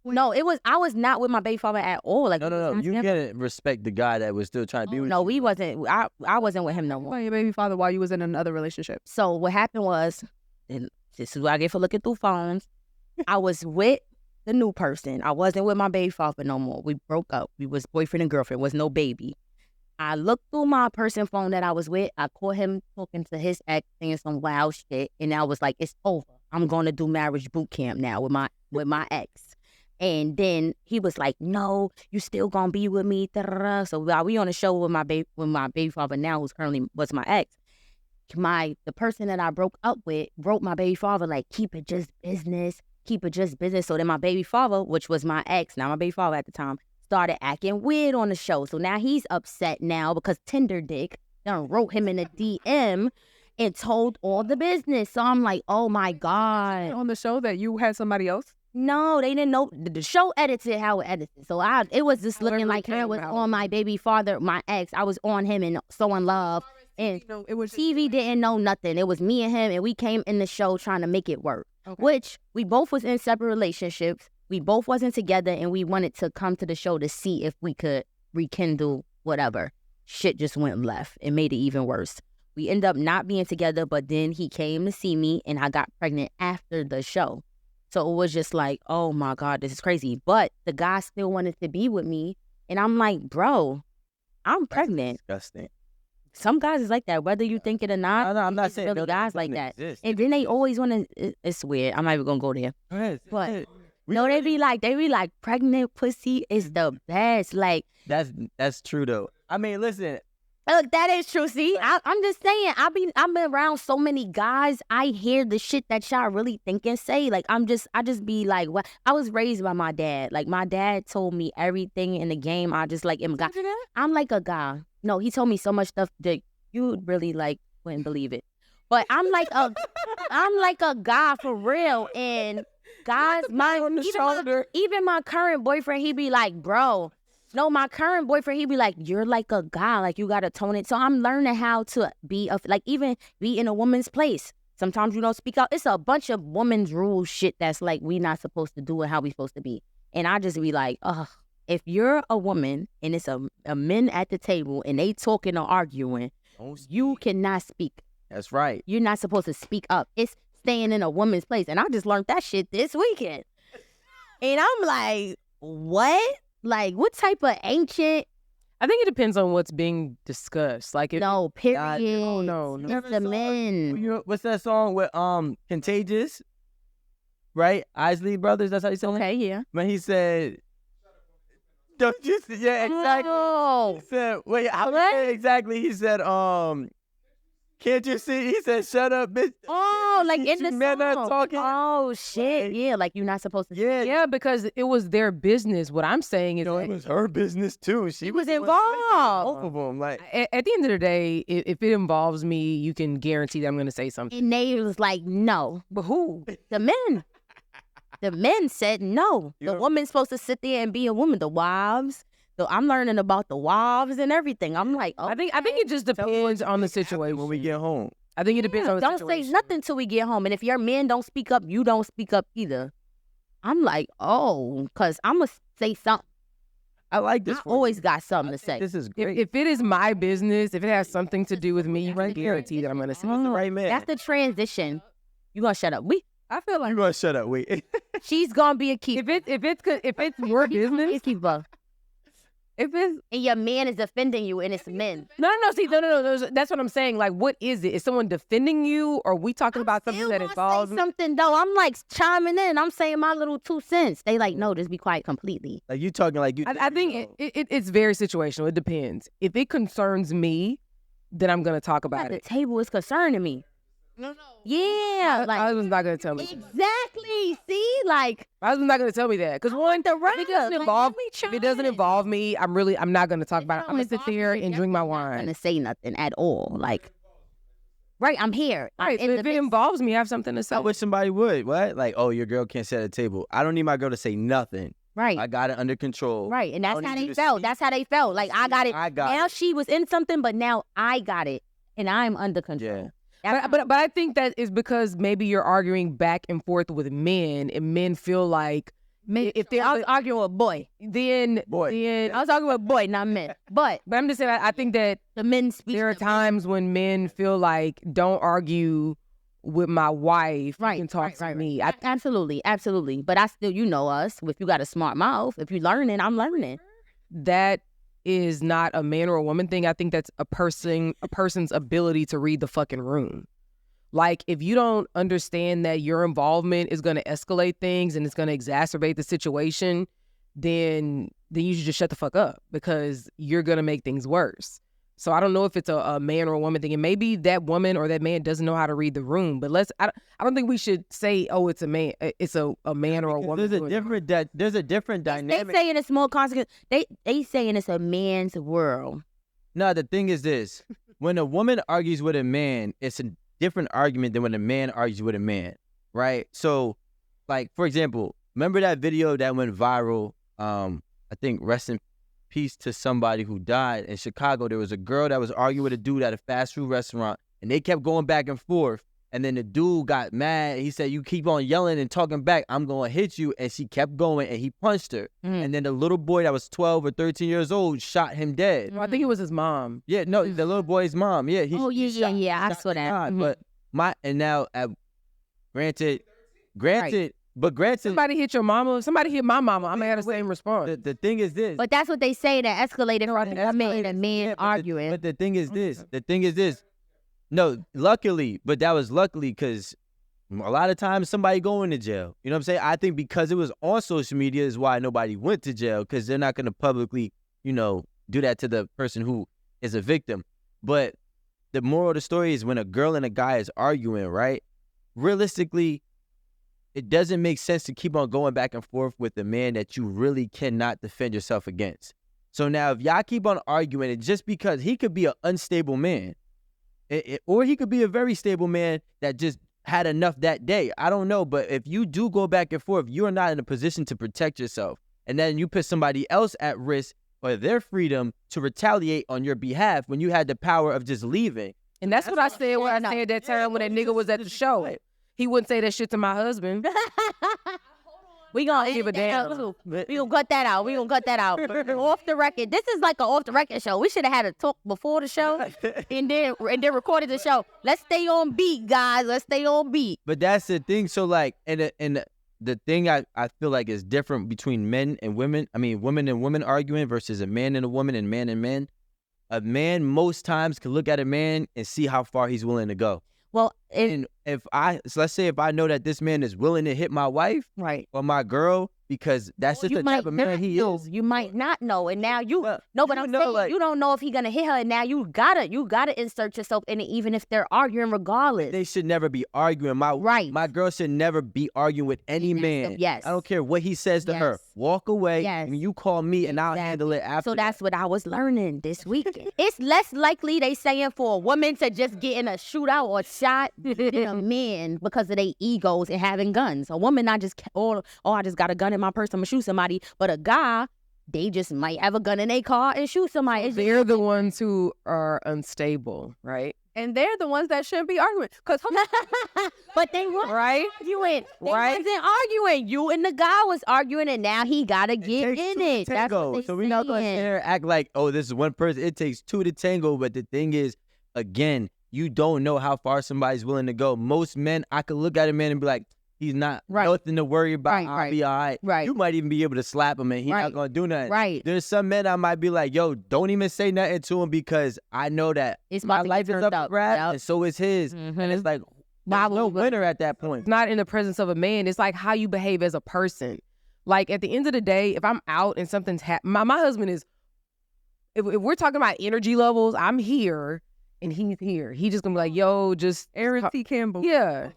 No, I was not with my baby father at all. Like, no. You can't respect the guy that was still trying to be with you. No, we wasn't. I wasn't with him no more. Your baby father while you was in another relationship. So what happened was, and this is what I get for looking through phones. I was with the new person. I wasn't with my baby father no more. We broke up. We was boyfriend and girlfriend. Was no baby. I looked through my person phone that I was with. I caught him talking to his ex, saying some wild shit, and I was like, "It's over. I'm going to do marriage boot camp now with my ex." And then he was like, "No, you still gonna be with me." Da-da-da. So while we on the show with my baby father now, who's currently was my ex, the person that I broke up with wrote my baby father like, keep it just business. So then my baby father, which was my ex, not my baby father at the time, started acting weird on the show. So now he's upset now because Tinder Dick done wrote him in a DM and told all the business. So I'm like, oh my God. On the show that you had somebody else? No, they didn't know. The show edits it how it edits it. So it was just looking like I was on my baby father, my ex. I was on him and so in love. And TV didn't know nothing. It was me and him, and we came in the show trying to make it work. Okay. Which we both was in separate relationships. We both wasn't together, and we wanted to come to the show to see if we could rekindle whatever. Shit just went left. It made it even worse. We ended up not being together, but then he came to see me, and I got pregnant after the show. So it was just like, oh my God, this is crazy. But the guy still wanted to be with me, and I'm like, bro, I'm pregnant. That's disgusting. Some guys is like that, whether you think it or not. No, I'm not saying really guys like that. Exist. And then they always want to, it's weird. I'm not even going to go there. But no, they be like, pregnant pussy is the best. Like, that's true though. I mean, listen. Look, that is true. See, I'm just saying, I've been around so many guys. I hear the shit that y'all really think and say. Like, I just be like, what? I was raised by my dad. Like, my dad told me everything in the game. I just like, I'm like a guy. No, he told me so much stuff that you really like wouldn't believe it. But I'm like a guy for real. And guys, even my current boyfriend, he be like, bro. No, my current boyfriend, he be like, you're like a guy, like you gotta tone it. So I'm learning how to even be in a woman's place. Sometimes you don't speak out. It's a bunch of women's rules shit that's like we not supposed to do and how we supposed to be. And I just be like, ugh. If you're a woman and it's a men at the table and they talking or arguing, you cannot speak. That's right. You're not supposed to speak up. It's staying in a woman's place. And I just learned that shit this weekend. And I'm like, what? Like, what type of ancient I think it depends on what's being discussed. Like, if No, period. no. It's the men. What's that song with Contagious? Right? Isley Brothers, that's how you say it? Okay, yeah. When he said, don't you see? Yeah, exactly. Oh. He said, wait, how did he say it exactly? He said, can't you see? He said, shut up, bitch. Oh, like in the men are song. talking. Oh, shit. Yeah, like you're not supposed to. Yeah, because it was their business. What I'm saying is, It was her business too. She was the one involved. both of them. Like, at the end of the day, if it involves me, you can guarantee that I'm going to say something. And they was like, no. But who? The men. The men said no. The Yeah. woman's supposed to sit there and be a woman. The wives. So I'm learning about the wives and everything. I'm like, oh, I think it just depends on the situation. when we get home. I think it depends on the don't situation. say nothing till we get home. And if your men don't speak up, you don't speak up either. I'm like, oh, because I'm going to say something. I like this. I always got something to say. This is great. If it is my business, if it has something to do with me, you can guarantee that I'm going to say the right man. That's the transition. You going to shut up. I feel like You gonna shut up? Wait. She's going to be a keeper. If it's your business, Keeper. if it's And your man is offending you and it's men. no. That's what I'm saying. Like, what is it? Is someone defending you, or are we talking about something that involves me? Something though. I'm like chiming in. I'm saying my little 2 cents. They like, no, just be quiet completely. Like you talking like you. I think it's very situational. It depends. If it concerns me, then I'm gonna talk about The it. table is concerning me. No. Yeah, like I was not gonna tell me. exactly. See, like My husband's not gonna tell me that because one, if it doesn't involve me, I'm not gonna talk about it. I'm gonna sit there and drink my I'm not wine. gonna say nothing at all. Like, right, I'm here. Right. I'm in If the it mix. involves me, I have something to say. I wish somebody would. What? Like, oh, your girl can't sit at a table. I don't need my girl to say nothing. Right. I got it under control. Right, and I that's don't how need you they to felt. speak. That's how they felt. Like I got it. I got now it. she was in something, but now I got it, and I'm under control. Yeah. But I think that is because maybe you're arguing back and forth with men, and men feel like if they're I was arguing with a boy. then I was arguing with a boy, not men. But I'm just saying I think that the men speak. there are to times when men feel like don't argue with my wife. Right, You can talk to me. Absolutely. But I still, you know us. If you got a smart mouth, if you learning, I'm learning. That is not a man or a woman thing. I think that's a person's ability to read the fucking room. Like, if you don't understand that your involvement is going to escalate things and it's going to exacerbate the situation, then you should just shut the fuck up because you're going to make things worse. So I don't know if it's a man or a woman thing. And maybe that woman or that man doesn't know how to read the room. But I don't think we should say, oh, it's a man. It's a man or a woman. There's a different dynamic. They saying it's more consequence. They saying it's a man's world. No, the thing is this. When a woman argues with a man, it's a different argument than when a man argues with a man, right? So, like, for example, remember that video that went viral? I think rest in peace to somebody who died in Chicago. There was a girl that was arguing with a dude at a fast food restaurant, and they kept going back and forth. And then the dude got mad. He said, "You keep on yelling and talking back, I'm going to hit you." And she kept going, and he punched her. And then the little boy that was 12 or 13 years old shot him dead. I think it was his mom. Yeah, no, the little boy's mom. Yeah. Oh, yeah. I saw that. God, Mhm. But now, granted, Somebody hit your mama. Somebody hit my mama. I'm gonna have the same response. the thing is this. But that's what they say that escalated from a man and a man arguing. But the thing is this. No, luckily, but that was luckily because a lot of times somebody going to jail. You know what I'm saying? I think because it was on social media is why nobody went to jail, because they're not going to publicly, do that to the person who is a victim. But the moral of the story is when a girl and a guy is arguing, right? Realistically, it doesn't make sense to keep on going back and forth with a man that you really cannot defend yourself against. So now if y'all keep on arguing, and just because he could be an unstable man, or he could be a very stable man that just had enough that day. I don't know. But if you do go back and forth, you are not in a position to protect yourself. And then you put somebody else at risk or their freedom to retaliate on your behalf when you had the power of just leaving. And that's what I said when I said that time when that nigga was at the show. He wouldn't say that shit to my husband. We gonna give a damn. We gonna cut that out. Off the record. This is like an off the record show. We should have had a talk before the show and then recorded the show. Let's stay on beat, guys. Let's stay on beat. But that's the thing. So like, and the thing I feel like is different between men and women. I mean, women and women arguing versus a man and a woman and man and men. A man most times can look at a man and see how far he's willing to go. Well, And let's say if I know that this man is willing to hit my wife right. or my girl, because that's just the type of man he is. You might not know, and now Well, but you I'm know, saying like- you don't know if he gonna hit her, and now you gotta insert yourself in it, even if they're arguing, regardless. They should never be arguing. My girl should never be arguing with any man. Yes. I don't care what he says to her. Yes. Walk away, Yes. and you call me, and I'll handle it after. So that's what I was learning this weekend. It's less likely, they saying, for a woman to just get in a shootout or shot than a man because of their egos and having guns. A woman, I just got a gun in my purse, I'm gonna shoot somebody. But a guy, they just might have a gun in their car and shoot somebody. It's They're the ones who are unstable, right? And they're the ones that shouldn't be arguing. Because but they weren't Right? arguing. They Right? wasn't arguing. You and the guy was arguing, and now he gotta get takes in two to it. That's tango. what they So we're not gonna sit saying. here and act like, oh, this is one person. It takes two to tango. But the thing is, again, you don't know how far somebody's willing to go. Most men, I could look at a man and be like, he's not nothing to worry about. Right, I'll be all right. Right. You might even be able to slap him and he's not gonna do nothing. Right. There's some men I might be like, yo, don't even say nothing to him because I know that It's my about to life get is turned up up. for grabs, Yep. and so is his. And it's like, there's no winner at that point. It's not in the presence of a man. It's like how you behave as a person. Like at the end of the day, if I'm out and something's happened, my husband is, if we're talking about energy levels, I'm here and he's here. He just gonna be like, yo, just Erin T. Campbell. yeah.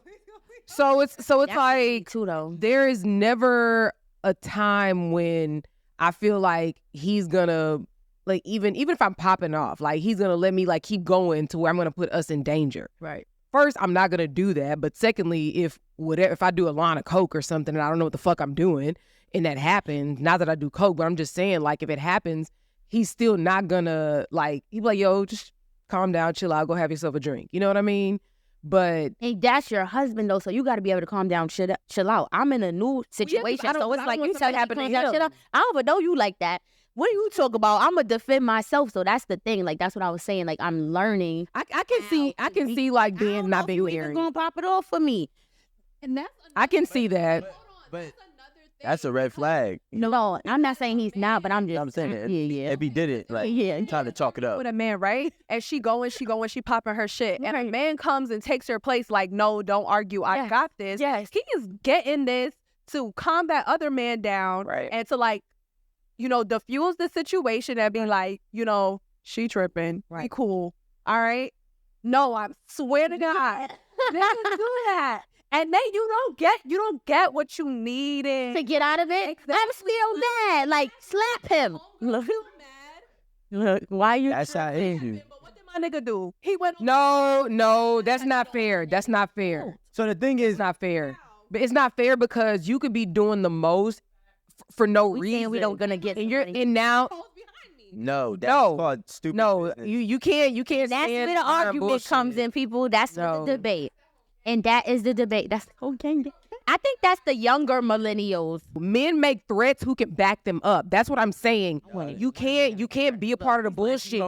So it's That's like too, though. there is never a time when I feel like he's gonna, like, even if I'm popping off, like he's gonna let me like keep going to where I'm gonna put us in danger. Right. First, I'm not gonna do that. But secondly, if I do a line of coke or something and I don't know what the fuck I'm doing, and that happens, not that I do coke, but I'm just saying, like, if it happens, he's still not gonna, like, he'd be like, yo, just calm down, chill out, go have yourself a drink. You know what I mean? But And that's your husband, though, so you got to be able to calm down, chill out. I'm in a new situation, I don't- so it's I like don't you want tell somebody me to calm down, hit chill him. out. I don't even know you like that. What do you talk about? I'm going to defend myself, so that's the thing. Like, that's what I was saying. Like, I'm learning. I can see like being not being He's married. going to pop it off for me. And that's I can see that. But that's a red flag. No, I'm not saying he's not, but I'm just. I'm saying it. Yeah. If he did it, like, Yeah. trying to chalk it up. with a man, right? And she popping her shit. And a man comes and takes her place like, no, don't argue. I Yes. got this. Yes. He is getting this to calm that other man down Right. and to, like, diffuse the situation and be like, she tripping. Be Right. cool. All right. No, I swear to God. Never do that. And then you don't get what you needed. To get out of it, I'm still mad. Like, slap him. Look, why you? That's how it is. But what did my nigga do? He went. No, that's not fair. That's not fair. So the thing is, It's not fair. But it's not fair because you could be doing the most for no We reason. saying we don't gonna get. and you're somebody. and now no, that's No. called stupid. no, business. you can't That's stand where the behind argument bullshit. comes in, people. That's No. the debate. And that is the debate. That's the whole game. I think that's the younger millennials. Men make threats who can back them up. That's what I'm saying. You can't be a part of the bullshit.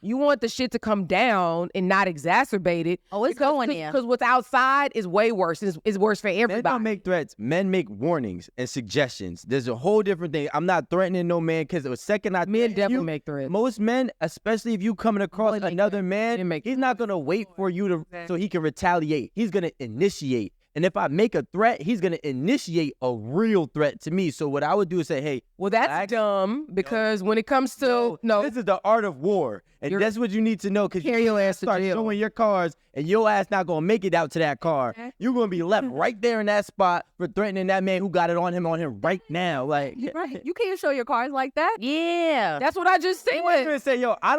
You want the shit to come down and not exacerbate it. Oh, it's going there. Because what's outside is way worse. It's worse for Men everybody. don't make threats. Men make warnings and suggestions. There's a whole different thing. I'm not threatening no man because the second I Men threaten definitely you, make threats. most men, especially if you coming across make another Men man, make he's not gonna wait for you to so he can retaliate. He's gonna initiate. And if I make a threat, he's gonna initiate a real threat to me. So what I would do is say, hey, Well, that's relax. dumb because when it comes to no, this is the art of war, and that's what you need to know. Because Carry your ass to start jail. showing your cars, and your ass not gonna make it out to that car. You're gonna be left right there in that spot for threatening that man who got it on him right now. Like, Right. You can't show your cars like that. Yeah. that's what I just you ain't said. gonna say, yo, I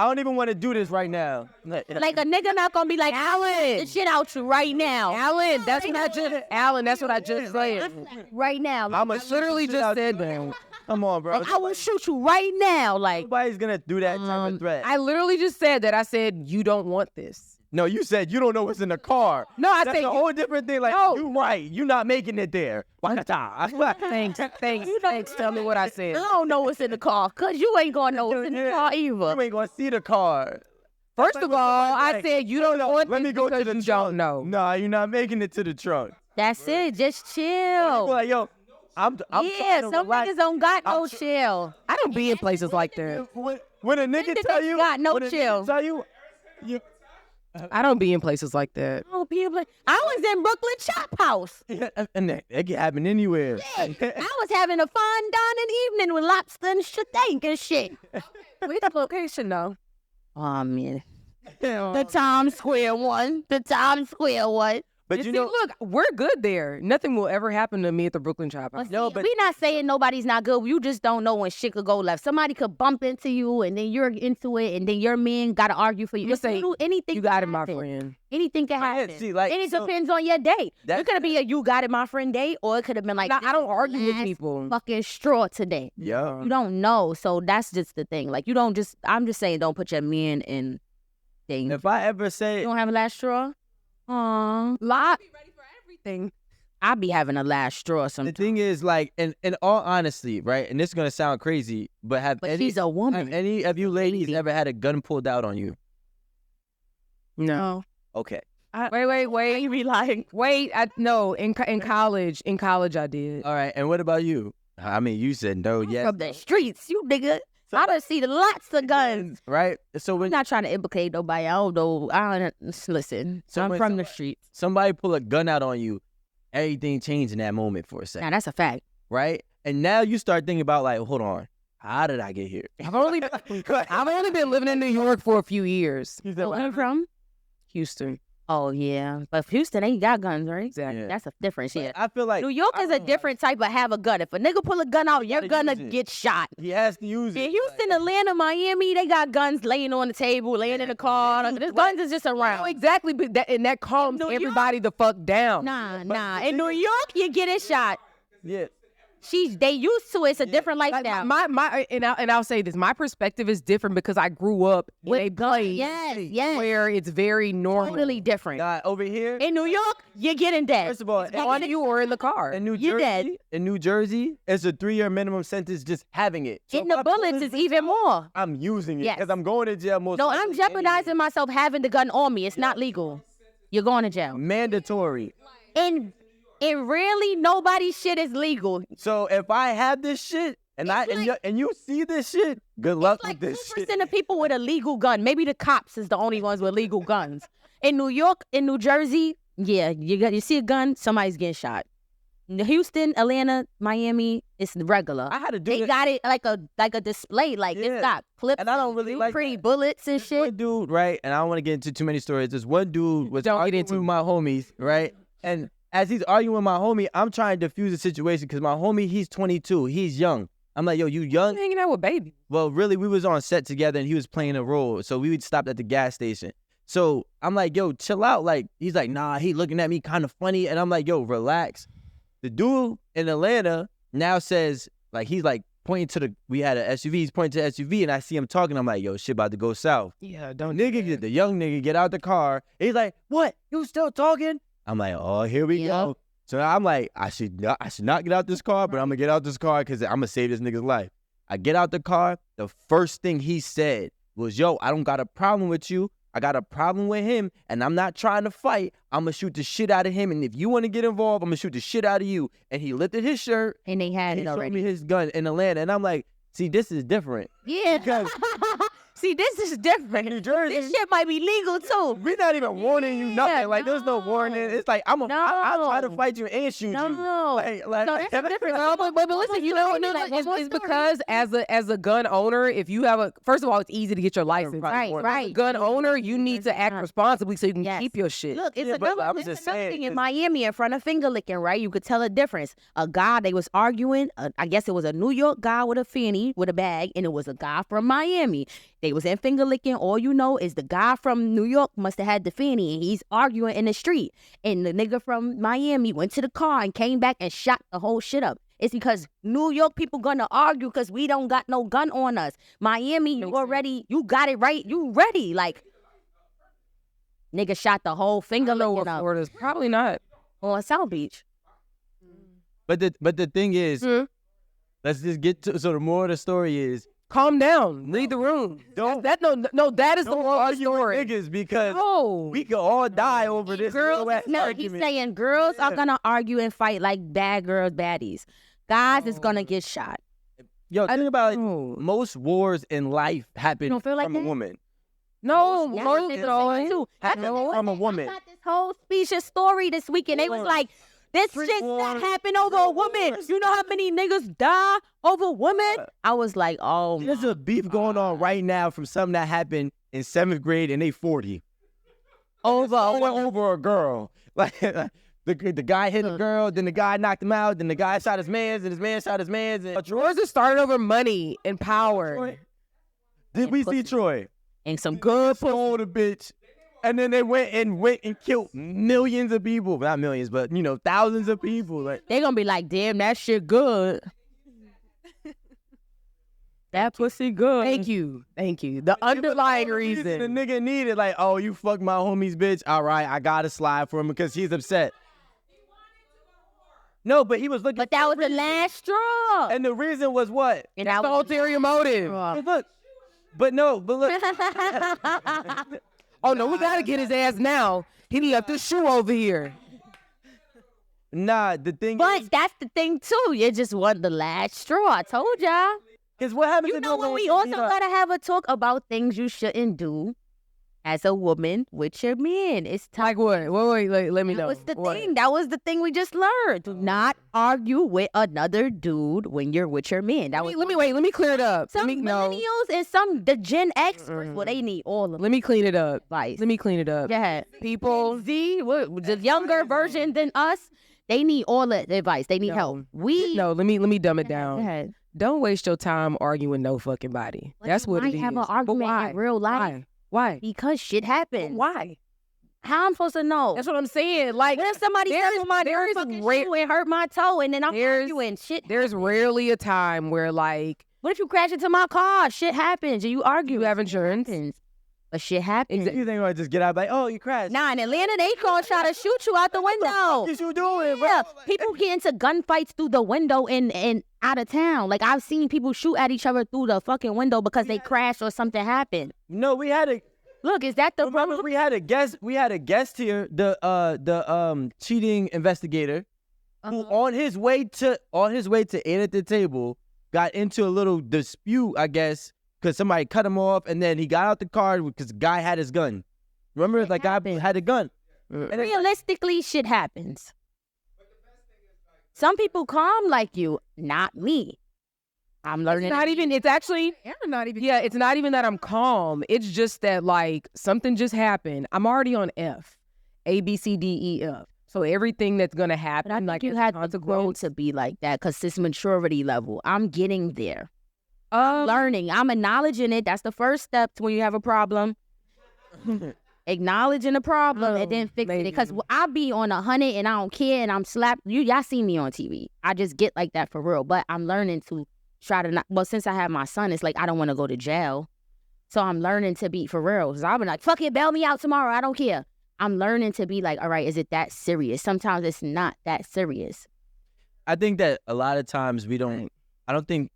don't even want to do this right now. Like a nigga not gonna be like, Alan, the shit out you right now. Alan, that's what I just said. Right now. I'm I literally just said that. Come on, bro. I will shoot you right now. Like, Nobody's gonna do that type of threat. I literally just said that. I said you don't want this. No, you said you don't know what's in the car. No, I That's said a whole different thing. Like, No. you right. You not making it there. thanks. Tell me what I I said. don't know what's in the car, cause you ain't gonna know what's in the car You either. ain't gonna see the car. First of all, I said you don't want Let this me go to because the you trunk. don't know. Nah, you're not making it to the trunk. That's it. Just chill. Like, yo, I'm Yeah, trying to some relax. niggas don't got no chill. I don't be in places like that. When a nigga tell you, got no when a nigga chill. tell you, I don't be in places like that. Oh, people. I was in Brooklyn Chop House. and that can happen anywhere. I was having a fine dining evening with lobster and steak and shit. Which location though? Oh, man. The Times Square one. The Times Square one. But you know, look, we're good there. Nothing will ever happen to me at the Brooklyn Chop House. No, but- we not saying nobody's not good. You just don't know when shit could go left. Somebody could bump into you, and then you're into it, and then your man got to argue for you. Let's say anything you got it, can my happen. friend. Anything can Yeah, happen. see, like, and it so- depends on your day. That- It could be a you got it, my friend day, or it could have been like, I this don't is argue the with last people. fucking straw today. yeah. You don't know. So that's just the thing. Like, you don't just, I'm just saying, don't put your man in things. If I ever You say, don't have a last straw? Aw. Lot. I be having a last straw the sometimes. thing is, like, in all honesty, right? And this is gonna sound crazy, but have But any she's a woman. have any of you ladies Lady. ever had a gun pulled out on you? No. Okay. Wait. You be like, wait. No. In college, I did. All right. And what about you? I mean, you said no, yes, From the streets, you nigga. So- I done see lots of guns. right? So I'm when not trying to implicate nobody. I don't know. I don't listen. So I'm when from the somebody- streets. somebody pull a gun out on you, everything changed in that moment for a second, Now that's a fact. right? And now you start thinking about, like, hold on, how did I get here? I've only been living in New York for a few years. Where I'm from? Houston. Oh yeah, but Houston ain't got guns, right? Exactly. Yeah. That's a difference. But Yeah. I feel like New York is a different type of have a gun. If a nigga pull a gun out, you're gotta gonna use it. get shot. He has to use it. In Houston, Atlanta, Miami, they got guns laying on the table, laying in the car. The guns is just No, around. exactly, but that calms New York- everybody the fuck down. Nah. In New York, you getting shot. Yeah. They used to it. It's a different Like, lifestyle. I'll say this. My perspective is different because I grew up in a place Yes. where it's very normal. Totally different. Nah, over here, In New York, you're getting dead. first of all, on you or in the car. in New You're Jersey, dead. it's a 3-year minimum sentence just having it. So Hitting if the I pull bullets this is bitch even out, more. I'm using it Yes. because I'm going to jail most No, likely I'm anyway. jeopardizing myself having the gun on me. It's not legal. You're going to jail. Mandatory. And really, nobody's shit is legal. So if I have this shit and you see this shit, good luck Like with this 2% shit. of people with a legal gun. Maybe the cops is the only ones with legal guns. In New York, in New Jersey, yeah, you see a gun, somebody's getting shot. In Houston, Atlanta, Miami, it's regular. I had to do They it. got it like a display, like Yeah. it's got clips, And I don't really like pretty that. bullets and This shit. one dude, right? And I don't want to get into too many stories. This one dude was Don't get arguing into with it. my homies, right? And as he's arguing with my homie, I'm trying to diffuse the situation because my homie, he's 22. He's young. I'm like, yo, you young? I'm hanging out with baby. Well, really, we was on set together and he was playing a role. So we would stop at the gas station. So I'm like, yo, chill out. Like, he's like, nah, he looking at me kind of funny. And I'm like, yo, relax. The dude in Atlanta now says, like, he's like pointing to we had an SUV. He's pointing to the SUV and I see him talking. I'm like, yo, shit about to go south. Yeah, don't. The young nigga get out the car. He's like, what? You still talking? I'm like, oh, here we Yep. go. So I'm like, I should not get out this car, but I'm gonna get out this car because I'm gonna save this nigga's life. I get out the car. The first thing he said was, yo, I don't got a problem with you. I got a problem with him, and I'm not trying to fight. I'm gonna shoot the shit out of him, and if you want to get involved, I'm gonna shoot the shit out of you. And he lifted his shirt, And they had and he it showed already. me his gun in Atlanta, and I'm like, see, this is different. Yeah. Because- See, this is different. New Jersey- This shit might be legal too. We're not even warning you nothing. Yeah, like, there's no warning. It's like, I'll try to No. fight you and shoot you. No. Like, No, that's different. No, but listen, you know, no, Like, it's, one it's story. because as a gun owner, if you have first of all, it's easy to get your license. Right, As a right. gun owner, you need to act responsibly so you can Yes. keep your shit. Look, it's Yeah, but another, I was it's just another saying, thing in 'cause- Miami in front of finger licking, right? You could tell a difference. A guy, they was arguing. I guess it was a New York guy with a fanny, with a bag, and it was a guy from Miami. They was in finger licking. All you know is the guy from New York must have had the fanny, and he's arguing in the street. And the nigga from Miami went to the car and came back and shot the whole shit up. It's because New York people gonna argue because we don't got no gun on us. Miami, you already, you got it right. You ready. Like, nigga shot the whole finger I know licking where up Florida's probably not. on South Beach. But the thing is, Mhm. let's just get to. So the moral of the story is, calm down. Leave the room. Don't That is the don't wrong argue with story. niggas because No. we could all die over this Girls, little ass no, he's argument. saying girls are Yeah. gonna argue and fight like bad girls, baddies. Guys is gonna get shot. Yo, think about it. No. Most wars in life happen don't feel like from a that? woman. No, Most Yeah, no, I think no. so too. Happen from a I woman. got this whole speech story this weekend. They was Wars. like, this Street shit's wars. not happen over a woman. Wars. You know how many niggas die over women? I was like, oh, There's a beef going on right now from something that happened in 7th grade and they 40. Over a girl. Like the guy hit a girl, then the guy knocked him out, then the guy shot his mans, and his man shot his mans. And Wars are started over money and power. Troy? Did we see Troy? and some good pussy. Stole the bitch. And then they went and killed millions of people. Not millions, but thousands of people. Like They gonna be like, damn, that shit good. That pussy good. Thank you. The underlying the reason. nigga needed, like, oh, you fucked my homie's bitch. All right, I gotta slide for him because he's upset. No, but he was looking. But that was the last straw. And the reason was what? And That's that the was ulterior motive. But look. Oh no, we gotta get his ass now. He left his shoe over here. Nah, the thing But that's the thing too. You just want the last straw. I told y'all. is what happens. You if know no what? one We wants also to beat up? gotta have a talk about things you shouldn't do as a woman with your man. It's time. Like what? Wait, let me know. That was the What? thing. That was the thing we just learned. Do not argue with another dude when you're with your man. That was Let me clear it up. some Let me millennials and the Gen Xers. Well, they need all of Let me clean it up. advice. Let me clean it up. Yeah. People, The younger version than us, they need all the advice. They need help. let me dumb it down. Yeah. Don't waste your time arguing no fucking body. But That's you what it might is. have an But argument why? in real life. Why? Because shit happens. Why? How I'm supposed to know? That's what I'm saying. Like, What if somebody there steps is- on my there is fucking rare- shoe and hurt my toe, and then I'm There's- arguing? Shit. there's rarely a time where like What if you crash into my car? Shit happens, and you argue. you have Shit insurance. happens. But shit happens. You think I just get out like, oh, you crashed? Nah, in Atlanta, they gonna try to shoot you out the window. What you doing, bro? Yeah, people get into gunfights through the window and out of town. Like I've seen people shoot at each other through the fucking window because they crashed or something happened. No, we had a. Look, is that the Remember, we had a guest. We had a guest here, the cheating investigator, who on his way to Ain't at the Table got into a little dispute, I guess, because somebody cut him off, and then he got out the car because the guy had his gun. Remember, It like guy happened. had a gun. Realistically, shit happens. Some people calm like you, not me. I'm learning. It's not even. It's actually. Not even. Yeah, it's not even that I'm calm. It's just that like something just happened. I'm already on F, A B C D E F. So everything that's gonna happen, But I think like you as a had to grow consequence. to be like that because this maturity level. I'm getting there. Learning. I'm acknowledging it. That's the first step to when you have a problem. Acknowledging the problem and then fixing it. Because I be on 100 and I don't care and I'm slapped. Y'all see me on TV. I just get like that for real. But I'm learning to try to not. Well, since I have my son, it's like I don't want to go to jail. So I'm learning to be for real. Because I'll be like, fuck it, bail me out tomorrow. I don't care. I'm learning to be like, all right, is it that serious? Sometimes it's not that serious. I think that a lot of times we don't. I don't think.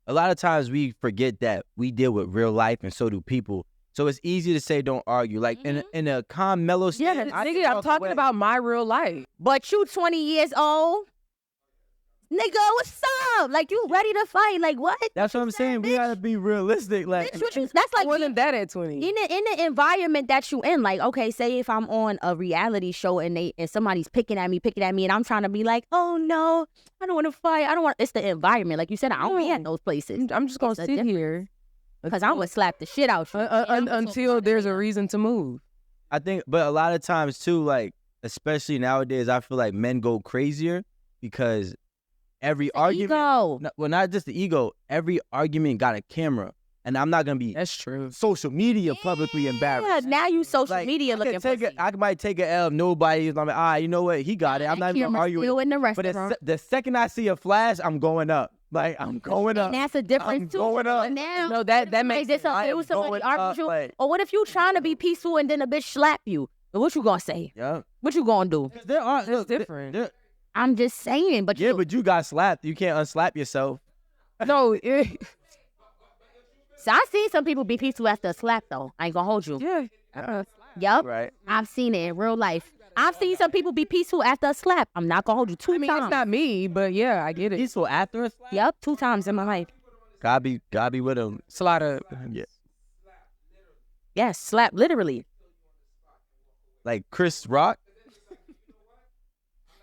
A lot of times we forget that we deal with real life, and so do people. So it's easy to say don't argue. Like in a calm, mellow state. Yeah, I nigga, can I'm walk talking away. about my real life. But you 20 years old. Nigga, what's up? Like, you ready to fight? Like, what? That's what I'm saying. We gotta be realistic. Like, Bitch, what you- that's like I wasn't that at 20. in the environment that you in. Like, okay, say if I'm on a reality show and somebody's picking at me, and I'm trying to be like, oh no, I don't want to fight. I don't want. It's the environment, like you said. I don't be at those places I'm just gonna It's a sit difference. here because I'm gonna slap the shit out you until there's a reason to move. I think, but a lot of times too, like especially nowadays, I feel like men go crazier because every argument. Ego. No, well, not just the ego. Every argument got a camera, and I'm not gonna be That's true. social media publicly Yeah, embarrassed. now you social Like, media I could looking take pussy. I might take a L. Nobody's like, you know what? He got it. I'm not even gonna argue with Still it. in the But restaurant. the second I see a flash, I'm going up. Like I'm going up. And that's a difference too. going up. But now, No, that makes this sense. up. It was somebody going arguing up, with you. like- Or what if you trying to be peaceful and then a bitch slap you? Then what you gonna say? Yeah. What you gonna do? There are It's different. I'm just saying, but Yeah, but you got slapped. You can't unslap yourself. No, So I seen some people be peaceful after a slap though. I ain't gonna hold you. Yeah. Yep. Right. I've seen it in real life. I've seen some people be peaceful after a slap. I'm not gonna hold you 2 I mean, times. it's not me, but yeah, I get it. Peaceful after a slap? Yep, 2 times in my life. God be with him. It's a lot of Yeah. Yes, slap literally. Like Chris Rock.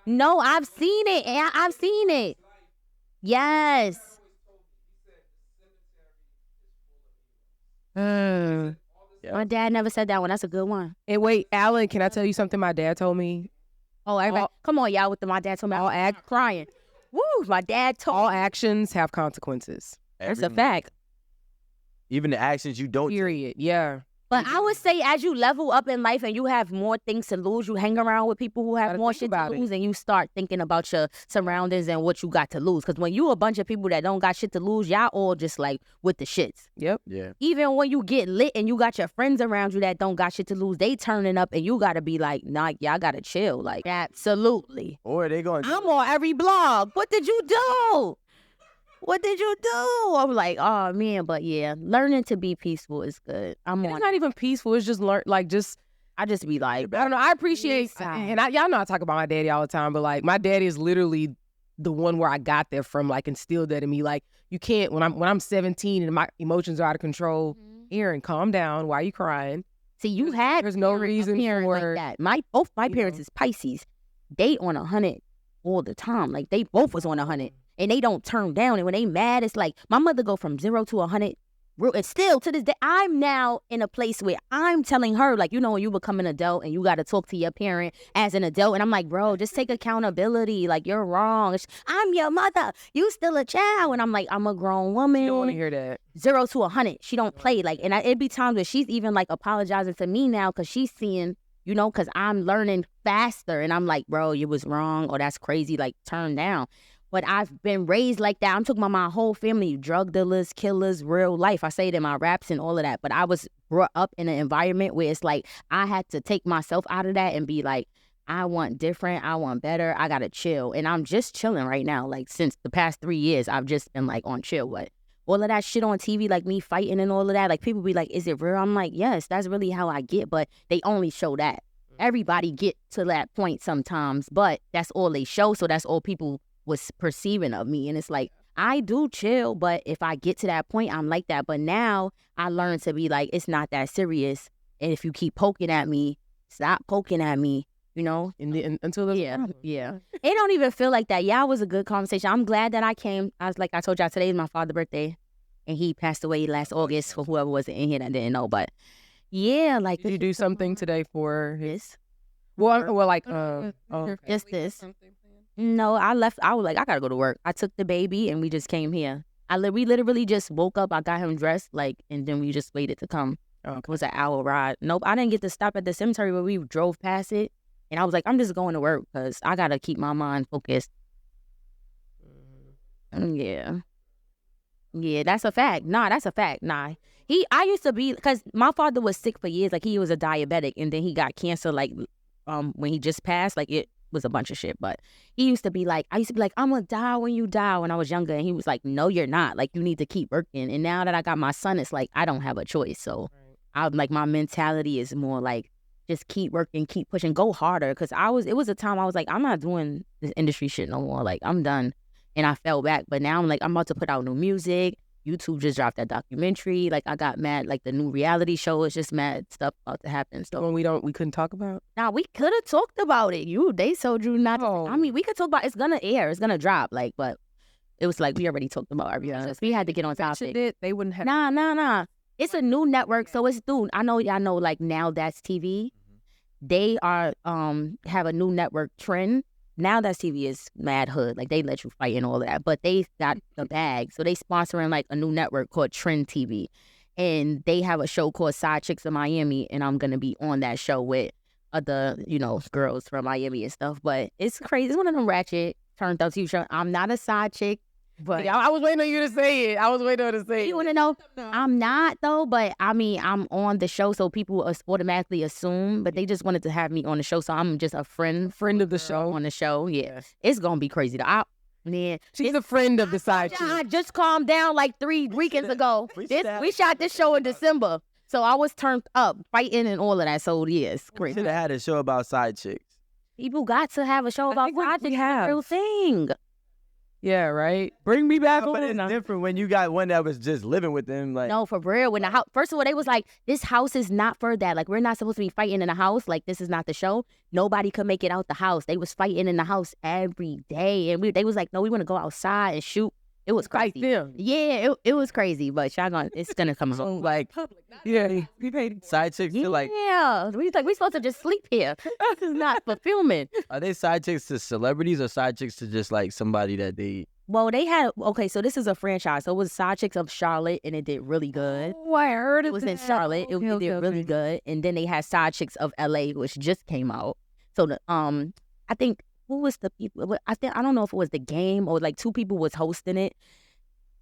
No, I've seen it. I've seen it. Yes. Yeah. My dad never said that one. That's a good one. And wait, Alan, can I tell you something my dad told me? Oh, everybody, come on, y'all. With my dad told me, all I'm crying. Woo, my dad told All me. actions have consequences. That's a fact. Even the actions you don't. Period. Yeah. But I would say as you level up in life and you have more things to lose, you hang around with people who have Gotta more think shit to about it. lose and you start thinking about your surroundings and what you got to lose. Because when you a bunch of people that don't got shit to lose, y'all all just like with the shits. Yep. Yeah. Even when you get lit and you got your friends around you that don't got shit to lose, they turning up and you got to be like, nah, y'all got to chill. Like, absolutely. Or they going. I'm on every blog. What did you do? What did you do? I'm like, oh man, but yeah, learning to be peaceful is good. I'm It's on. not even peaceful. It's just I just be like, I don't know. I appreciate, Inside. and y'all know I talk about my daddy all the time, but like my daddy is literally the one where I got that from, like instilled that in me. Like you can't, when I'm 17 and my emotions are out of control, Erin, calm down. Why are you crying? see, you had There's no parent- a reason parent for- like that. Both my you parents know. is Pisces. They on 100 all the time. Like they both was on 100, and they don't turn down. And when they mad, it's like my mother go from 0 to 100. And still to this day, I'm now in a place where I'm telling her, like, you know, when you become an adult and you got to talk to your parent as an adult. And I'm like, bro, just take accountability. Like, you're wrong. I'm your mother. You still a child. And I'm like, I'm a grown woman. You don't want to hear that. 0 to 100. She don't play. Like, and it'd be times where she's even like apologizing to me now because she's seeing, you know, because I'm learning faster. And I'm like, bro, you was wrong. Or that's crazy. Like, turn down. But I've been raised like that. I'm talking about my whole family, drug dealers, killers, real life. I say it in my raps and all of that. But I was brought up in an environment where it's like I had to take myself out of that and be like, I want different. I want better. I got to chill. And I'm just chilling right now. Like since the past 3 years, I've just been like on chill. What? All of that shit on TV, like me fighting and all of that. Like people be like, is it real? I'm like, yes, that's really how I get. But they only show that. Everybody get to that point sometimes. But that's all they show. So that's all people was perceiving of me. And it's like, I do chill, but if I get to that point, I'm like that. But now I learned to be like, it's not that serious. And if you keep poking at me, stop poking at me, you know? Until there's Yeah. It don't even feel like that. Yeah, it was a good conversation. I'm glad that I came. I was like, I told y'all, today is my father's birthday. And he passed away last August for whoever wasn't in here that didn't know. But yeah, like. Did you do something today for his? This? Well, like, Just this. No, I left. I was like, I gotta go to work. I took the baby and we just came here. We literally just woke up. I got him dressed, like, and then we just waited to come. It was an hour ride. Nope, I didn't get to stop at the cemetery, but we drove past it. And I was like, I'm just going to work because I gotta keep my mind focused. Yeah, that's a fact. Nah, that's a fact. Nah, I used to be, because my father was sick for years. Like he was a diabetic, and then he got cancer. Like, when he just passed, like it was a bunch of shit. But he used to be like, I used to be like, I'm gonna die when you die when I was younger. And he was like, no, you're not. Like, you need to keep working. And now that I got my son, it's like, I don't have a choice. So I'm like, my mentality is more like, just keep working, keep pushing, go harder. Cause it was a time I was like, I'm not doing this industry shit no more. Like, I'm done. And I fell back. But now I'm like, I'm about to put out new music. YouTube just dropped that documentary. Like, I got mad, like the new reality show is just mad stuff about to happen. So when we couldn't talk about. Nah, we could have talked about it. They told you not to. Oh. I mean, we could talk about it's gonna air, it's gonna drop. Like, but it was like we already talked about everything. So we had to get on topic. They wouldn't have. Nah. It's a new network, so it's new. I know y'all know like Now That's TV. They are have a new network, Trend. Now That's TV is mad hood. Like, they let you fight and all of that. But they got the bag. So they sponsoring like a new network called Trend TV. And they have a show called Side Chicks of Miami. And I'm going to be on that show with other, you know, girls from Miami and stuff. But it's crazy. It's one of them ratchet turned up TV show. I'm not a side chick. But I was waiting on you to say it. You want to know? I'm not, though. But, I mean, I'm on the show, so people automatically assume. But they just wanted to have me on the show, so I'm just a friend Friend of the show. on the show. Yeah. It's going to be crazy. Yeah. She's a friend of the side chick. I just calmed down like 3 weekends ago. We shot this show in December. So I was turned up, fighting and all of that. So yes, We great. should have had a show about side chicks. People got to have a show about think we projects. It's a have. real thing. Yeah, right. Bring me back But on. it's different when you got one that was just living with them. Like, No, for real. When the house, first of all, they was like, this house is not for that. Like, we're not supposed to be fighting in the house. Like, this is not the show. Nobody could make it out the house. They was fighting in the house every day. And they was like, no, we want to go outside and shoot. It was Fight crazy. them. Yeah, it was crazy. But it's gonna come so home. like Yeah, we paid. side chicks feel like, Yeah, we supposed to just sleep here. This is not fulfillment. are they side chicks to celebrities or side chicks to just like somebody that they? Well, they had so this is a franchise. So it was Side Chicks of Charlotte, and it did really good. Oh, I heard It was in Charlotte. It did really good. And then they had Side Chicks of LA, which just came out. So the I think who was the people? I don't know if it was The Game or like 2 people was hosting it.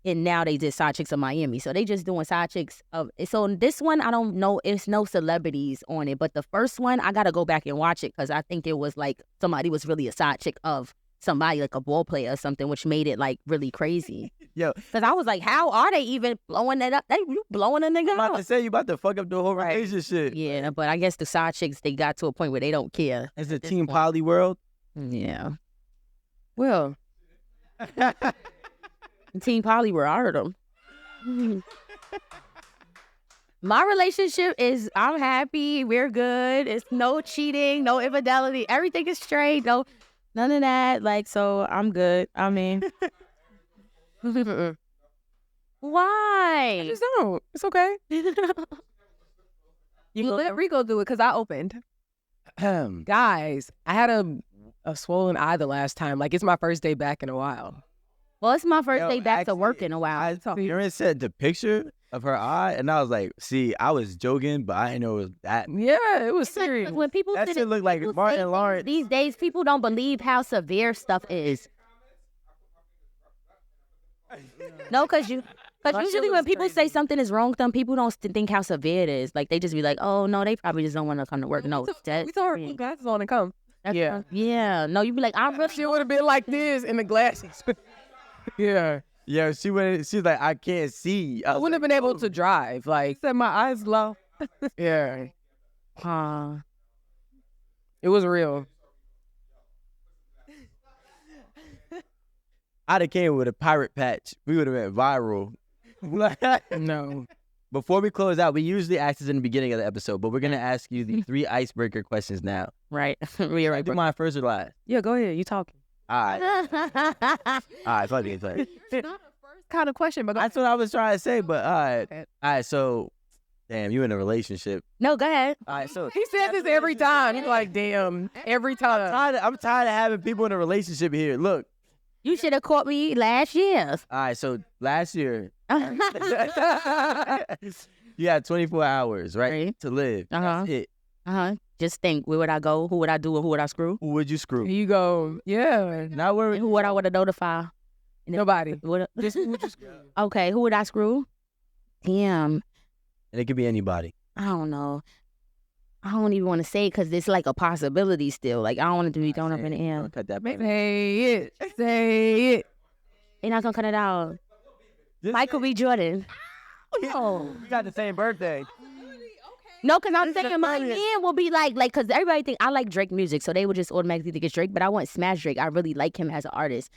And now they did Side Chicks of Miami. So they just doing Side Chicks of. So this one, I don't know. It's no celebrities on it. But the first one, I got to go back and watch it because I think it was like somebody was really a side chick of somebody, like a ball player or something, which made it like really crazy. Yo, Because I was like, how are they even blowing that up? You blowing a nigga I'm about to up. say you about to fuck up the whole relationship. Yeah, but I guess the side chicks, they got to a point where they don't care. It's a at this Team point. Poly world. Yeah. Well, Team Poly, where I heard them. My relationship is, I'm happy, we're good. It's no cheating, no infidelity. Everything is straight. No, none of that. Like, so I'm good. I mean, I why? just don't. It's okay. You let Rico do it because I opened. Guys, I had a swollen eye the last time. Like, it's my first day back in a while. Well, it's my first Yo, day back to actually, work in a while. Erin said the picture of her eye, and I was like, see, I was joking, but I didn't know it was that. Yeah, it was It's like, serious. when people That sit shit in- look like people Martin say Lawrence. These days, people don't believe how severe stuff is. No, because My usually shit when was people say crazy. something is wrong with them, people don't think how severe it is. Like, they just be like, oh, no, they probably just don't want to come to work. No, that's We told her to put glasses on and come. Yeah. Yeah. No, you be like, I'm really. She would have been like this in the glasses. Yeah. Yeah, she's like, I can't see. I wouldn't have been able to drive. Like, Said my eyes low. yeah. Huh. It was real. I'd have came with a pirate patch. We would have went viral. No. Before we close out, we usually ask this in the beginning of the episode, but we're gonna ask you the 3 icebreaker questions now. Right. We're right. Do mine first or last? Yeah, go ahead. You talking. All right, fuck it. It's not a first kind of question, but That's what I was trying to say, but all right. So, damn, you in a relationship? No, go ahead. All right, so He said this every time. He's like, damn, every time. I'm tired of having people in a relationship here. Look, You should have caught me last year. all right. So last year, you had 24 hours, right, Right. to live. Uh-huh. That's it. Just think, where would I go? Who would I do? And who would I screw? Who would you screw? Here you go. Yeah. Not worried. And who would I want to notify? And if- Nobody. Just who would you screw? Okay, who would I screw? Damn, And it could be anybody. I don't know. I don't even want to say it because it's like a possibility still. Like, I don't want it to be thrown up in the air. Don't cut that. part. Say it. Say it. They're not gonna cut it out. Just Michael B. Jordan. Oh. We got the same birthday. No, because I'm This is thinking my funny. man will be like, because everybody think I like Drake music, so they would just automatically think it's Drake, but I want Smash Drake. I really like him as an artist.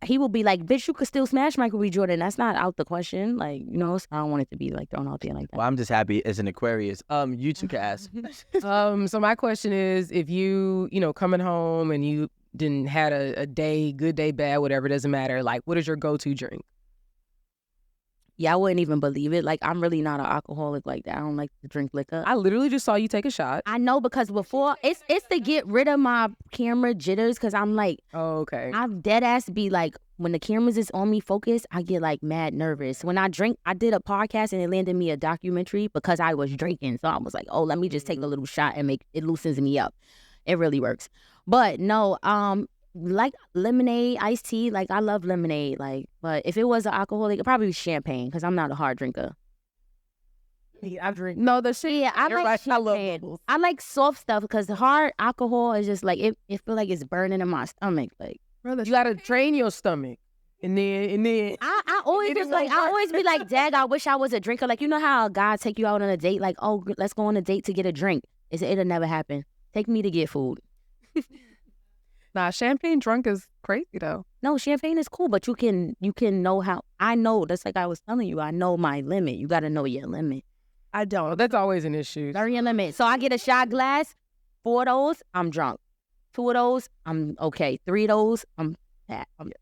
He will be like, bitch, you could still smash Michael B. Jordan. That's not out the question. Like, you know, so I don't want it to be like thrown out there like that. Well, I'm just happy as an Aquarius. You two can ask. So my question is, if you coming home and you didn't had a day, good day, bad, whatever, doesn't matter. Like, what is your go-to drink? Yeah, I wouldn't even believe it. Like, I'm really not an alcoholic like that. I don't like to drink liquor. I literally just saw you take a shot. I know because before, it's to get rid of my camera jitters because I'm like, Oh, okay. I'm dead ass be like, when the cameras is on me focused, I get like mad nervous. When I drink, I did a podcast and it landed me a documentary because I was drinking. So I was like, oh, let me just take a little shot and make it loosens me up. It really works. But no, like lemonade, iced tea, like I love lemonade. Like, but if it was an alcoholic, it'd probably be champagne because I'm not a hard drinker. I drink. No, the shit. Yeah, I like Everybody- I love champagne. bubbles. I like soft stuff because the hard alcohol is just like it feel like it's burning in my stomach. Like, You gotta train your stomach. And then I always was like, I always be like, Dag, I wish I was a drinker. Like, you know how a guy take you out on a date? Like, oh, let's go on a date to get a drink. It'll never happen. Take me to get food. Nah, champagne drunk is crazy though. No, champagne is cool, but you can know how. I know, that's like I was telling you, I know my limit. You got to know your limit. I don't. that's always an issue. Learn your limit. So I get a shot glass. 4 of those, I'm drunk. 2 of those, I'm okay. 3 of those, I'm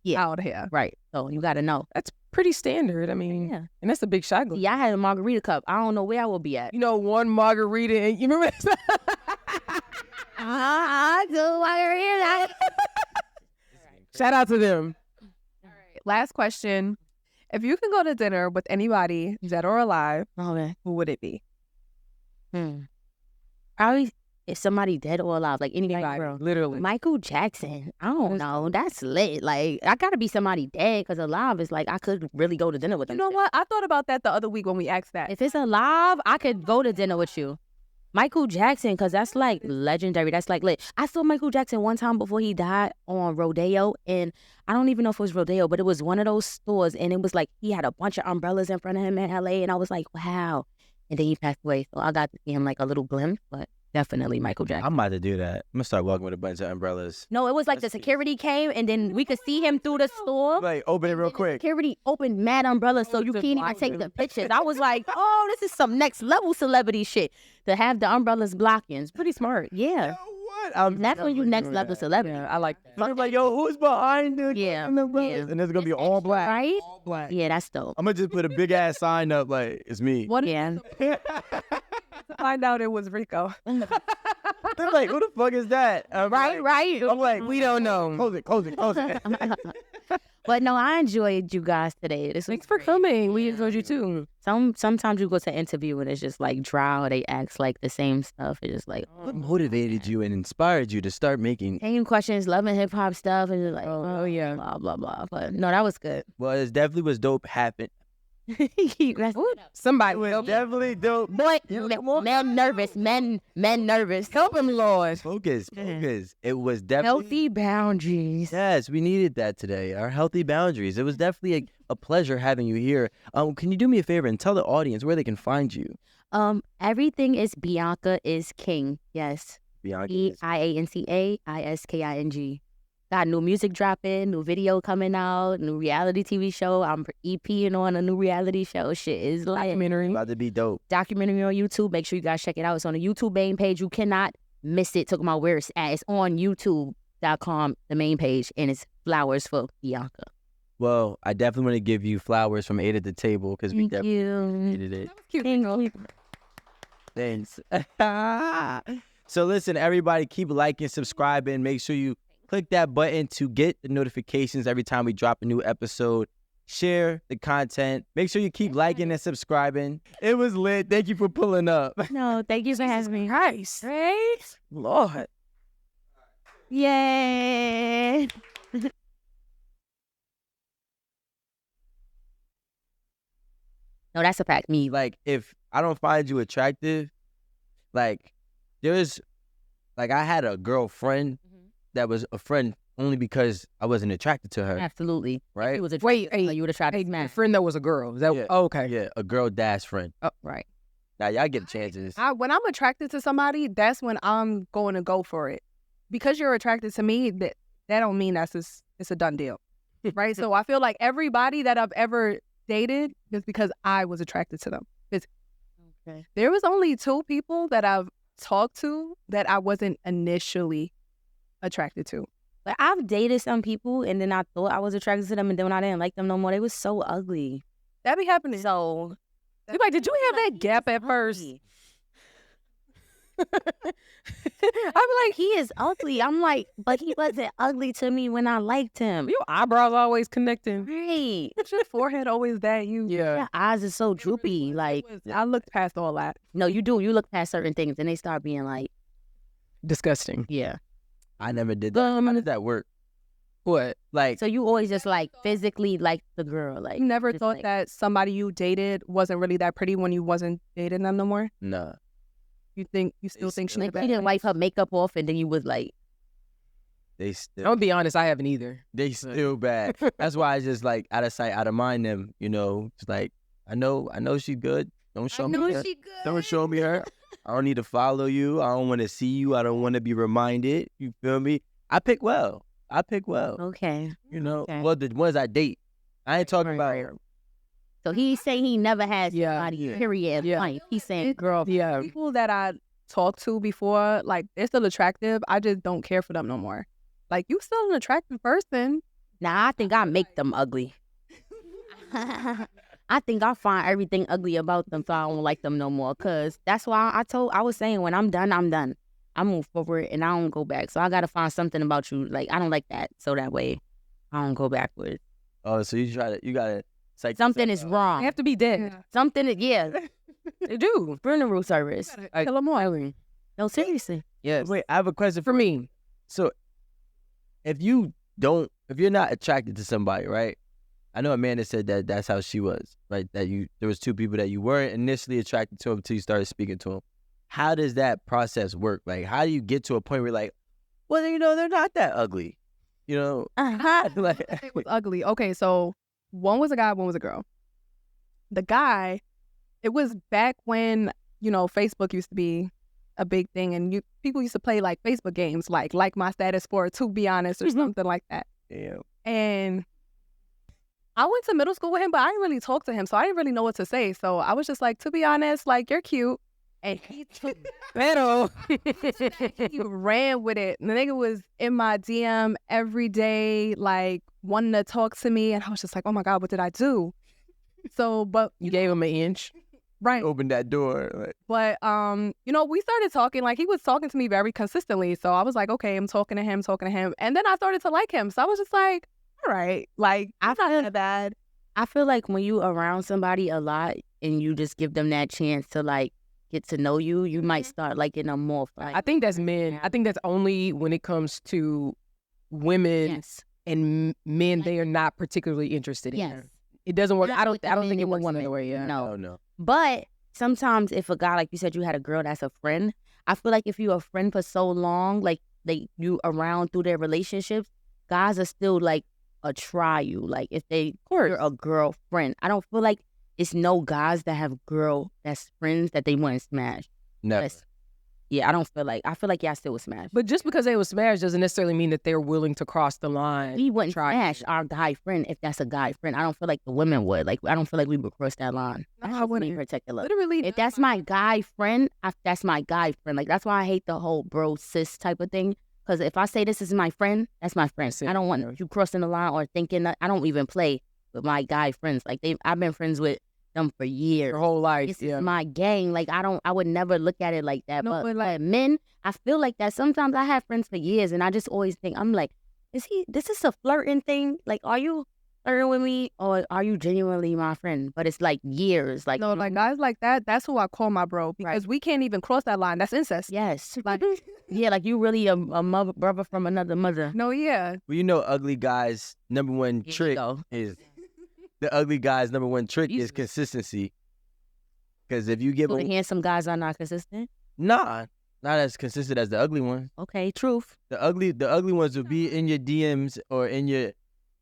yeah. Out here. Right. So you got to know. That's pretty standard. I mean, Yeah. and that's a big shot glass. Yeah, I had a margarita cup. I don't know where I will be at. You know, one margarita, and you remember? I do margarita. Shout out to them. Last question. If you can go to dinner with anybody, dead or alive, Okay. who would it be? Probably if somebody dead or alive, like anybody, bro. Literally. Michael Jackson. I don't know. That's lit. Like, I gotta be somebody dead, because alive is like, I could really go to dinner with You them. know what? I thought about that the other week when we asked that. If it's alive, I could go to dinner with you. Michael Jackson, because that's like legendary. That's like lit. I saw Michael Jackson one time before he died on Rodeo, and I don't even know if it was Rodeo, but it was one of those stores, and it was like he had a bunch of umbrellas in front of him in LA, and I was like, wow. And then he passed away, so I got to see him like a little glimpse, but definitely Michael Jackson. I'm about to do that. I'm gonna start walking with a bunch of umbrellas. No, it was like That's the cute. security came, and then we could see him through the store. Like, open it real quick. Security opened mad umbrellas, so you can't even take the pictures. I was like, oh, this is some next level celebrity shit to have the umbrellas blocking. It's pretty smart. Yeah. What? That's when you next level celebrity. Yeah, I like that. I'm like, yo, who's behind the Yeah, umbrellas? yeah. And it's gonna be all black. Right? All black. Yeah, that's dope. I'm gonna just put a big ass sign up like it's me. What Yeah. to find out it was Rico? They're like, who the fuck is that? I'm Right, like, right. I'm like, We don't know. close it. But no, I enjoyed you guys today. This was Thanks for coming. We enjoyed you too. sometimes you go to interview and it's just like dry, or they ask like the same stuff. It's just like What motivated you and inspired you to start making? same questions, loving hip hop stuff, and just like Oh, yeah. blah blah blah. But no, that was good. Well, it definitely was dope. That's Somebody It was help. definitely dope. boy, men nervous, men nervous. Help him, Lord. Focus. It was definitely Healthy boundaries. Yes, we needed that today. Our healthy boundaries. It was definitely a pleasure having you here. Can you do me a favor and tell the audience where they can find you? Everything is Bianca is King. Yes. Bianca. BIANCAISKING. Got new music dropping, new video coming out, new reality TV show. I'm EPing on a new reality show. Shit is like Documentary. About to be dope. documentary on YouTube. Make sure you guys check it out. It's on the YouTube main page. You cannot miss it. Talking about where it's at. It's on YouTube.com, the main page, and it's Flowers for Bianca. Well, I definitely want to give you flowers from 8 at the table because we Thank definitely you. needed it. Cute. Thank you. Thanks. So listen, everybody, keep liking, subscribing. Make sure you click that button to get the notifications every time we drop a new episode. Share the content. Make sure you keep liking and subscribing. It was lit. Thank you for pulling up. No, thank you for having me. Christ. Right? Lord. Yay. No, that's a fact. Me. Like, if I don't find you attractive, like, I had a girlfriend that was a friend only because I wasn't attracted to her, Absolutely. right? He was a Wait, you would have tried Hey, to my smash. friend that was a girl. Is that Yeah. oh, okay? Yeah, a girl dash friend. Oh, right. Now, y'all get chances. When I'm attracted to somebody, that's when I'm going to go for it. Because you're attracted to me, that don't mean it's a done deal, right? So I feel like everybody that I've ever dated is because I was attracted to them. Okay. There was only 2 people that I've talked to that I wasn't initially attracted to. Like, I've dated some people and then I thought I was attracted to them, and then when I didn't like them no more, they was so ugly. That be happening. So You like, did you have that gap at first? I'm like, he is ugly. I'm like, but he wasn't ugly to me when I liked him. Your eyebrows always connecting. Right. Is your forehead always that? Yeah. Your eyes are so droopy. Like, I looked past all that. no, you do. You look past certain things and they start being like, Disgusting. yeah. I never did that. How did that work? What? Like, So you always just like physically like the girl. Like, You never just thought like- that somebody you dated wasn't really that pretty when you wasn't dating them no more? nah. You still think she like, was she didn't bad? wipe her makeup off, and then you was like, They I'm still gonna be honest, I haven't either. they still bad. That's why I just like out of sight, out of mind them. You know, it's like I know she's good. Don't show me her. good. Don't show me her. I don't need to follow you. I don't want to see you. I don't want to be reminded. You feel me? I pick well. Okay. You know, Okay. well, the ones I date. I ain't talking about. So he's saying he never has Yeah. somebody, period, in Yeah. life. He's saying, Girl, yeah. People that I talked to before, like, they're still attractive. I just don't care for them no more. Like, you still an attractive person. nah, I think I make them ugly. I think I find everything ugly about them, so I don't like them no more. Cause that's why I was saying when I'm done, I'm done. I move forward and I don't go back. So I gotta find something about you. Like I don't like that. So that way I don't go backwards. Oh, so you gotta psych Something yourself is out. They wrong. have to be dead. Something is, yeah. They do. Funeral service. Like, Kill them all. No, seriously. Yes. Wait, I have a question For me, So, if you're not attracted to somebody, right? I know Amanda said that that's how she was, right? That there was two people that you weren't initially attracted to until you started speaking to them. How does that process work? Like, how do you get to a point where you're like, well, you know, they're not that ugly, you know? Like, It was ugly. Okay, so one was a guy, one was a girl. The guy, it was back when, you know, Facebook used to be a big thing, and people used to play like Facebook games, like my status for To Be Honest or something like that. damn. And I went to middle school with him, but I didn't really talk to him, so I didn't really know what to say. So I was just like, to be honest, like, you're cute. And he took pero he ran with it. And the nigga was in my DM every day, like, wanting to talk to me. And I was just like, oh my God, what did I do? So, but, you gave him an inch. right. Open that door. Like, But, you know, we started talking, like, he was talking to me very consistently. So I was like, okay, I'm talking to him. And then I started to like him. So I was just like, all right, like, I'm not that bad. I feel like when you around somebody a lot and you just give them that chance to like get to know you, you might start liking them more. Like, I think that's men. I think that's only when it comes to women yes. and men. They are not particularly interested in. Yes. Her. It doesn't work. Not I with don't. the I don't men think it it works works one with. other way. Yeah. No. oh no. But sometimes if a guy, like you said, you had a girl that's a friend, I feel like if you're a friend for so long, like you around through their relationships, guys are still like try you. Like if you're a girlfriend, I don't feel like it's no guys that have girl that's friends that they want to smash. Never. Yeah, I feel like y'all still would smash. But just because they were smashed doesn't necessarily mean that they're willing to cross the line. We wouldn't try smash our guy friend if that's a guy friend. I don't feel like the women would. Like I don't feel like we would cross that line. No, That's I just me wouldn't. particular. Literally. If that's my guy friend, that's my guy friend. Like that's why I hate the whole bro sis type of thing. Because if I say this is my friend, that's my friend. That's it. I don't want you crossing the line or thinking that I don't even play with my guy friends. Like I've been friends with them for years. Your whole life. This Yeah. is my gang. Like I would never look at it like that. No, but but, like- men, I feel like that. Sometimes I have friends for years, and I just always think I'm like, this is a flirting thing? Like, are you flirting with me, or are you genuinely my friend? But it's like years. Like No, like guys like that, that's who I call my bro because we can't even cross that line. That's incest. yes, Like, yeah, like you really a mother brother from another mother. no, yeah. Well, you know, ugly guys' number one Here you trick go. is the ugly guy's number one trick is Jesus. consistency. Because if you give So a the handsome guys are not consistent. not as consistent as the ugly ones. Okay, truth. The ugly ones will be in your DMs or in your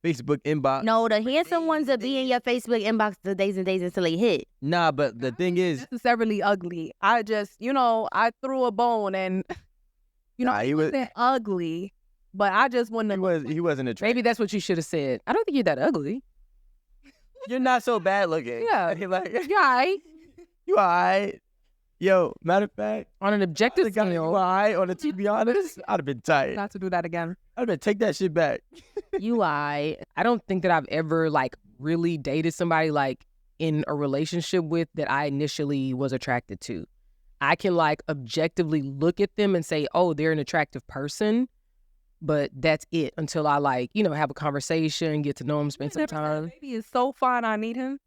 Facebook inbox. No, the handsome ones will be in your Facebook inbox for days and days until they hit. Nah, but the thing is, Necessarily ugly. I just, I threw a bone and, Nah, he he was- wasn't ugly, but I just wouldn't have. he wasn't attractive. Maybe that's what you should have said. I don't think you're that ugly. You're not so bad looking. Yeah. like Yeah, right? you alright. Yo, matter of fact, On an objective you scale, alright. On the to be honest, I'd have been tight. Not to do that again. I'd have been take that shit back. I don't think that I've ever like really dated somebody like in a relationship with that I initially was attracted to. I can like objectively look at them and say, oh, they're an attractive person, but that's it until I like, have a conversation, get to know them, spend some time. Baby is so fine. I need him.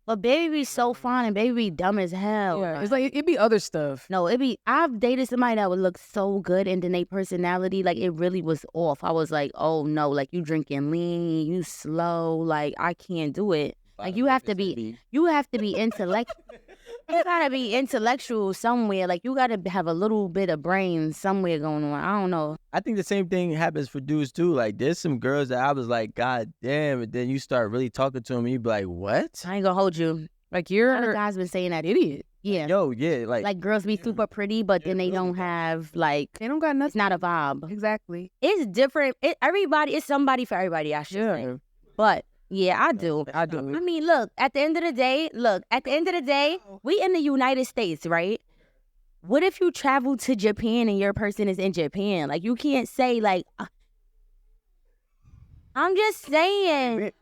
But baby be so fine and baby be dumb as hell. Yeah, it's like it'd be other stuff. No, I've dated somebody that would look so good and then their personality, like it really was off. I was like, oh no, like you drinking lean, you slow, like I can't do it. Like you have to be intellect. You gotta be intellectual somewhere. Like you gotta have a little bit of brain somewhere going on. I don't know. I think the same thing happens for dudes too. Like there's some girls that I was like, God damn, and then you start really talking to them, and you be like, what? I ain't gonna hold you. Like A lot of guys been saying that. idiot. Yeah. Yo, yeah, Like girls be super pretty, but then they don't have like. They don't got nothing. It's not a vibe. Exactly. It's different. It's somebody for everybody. I should say. But yeah, I do. I do. I mean, look. At the end of the day, we in the United States, right? What if you travel to Japan and your person is in Japan? Like you can't say like. I'm just saying.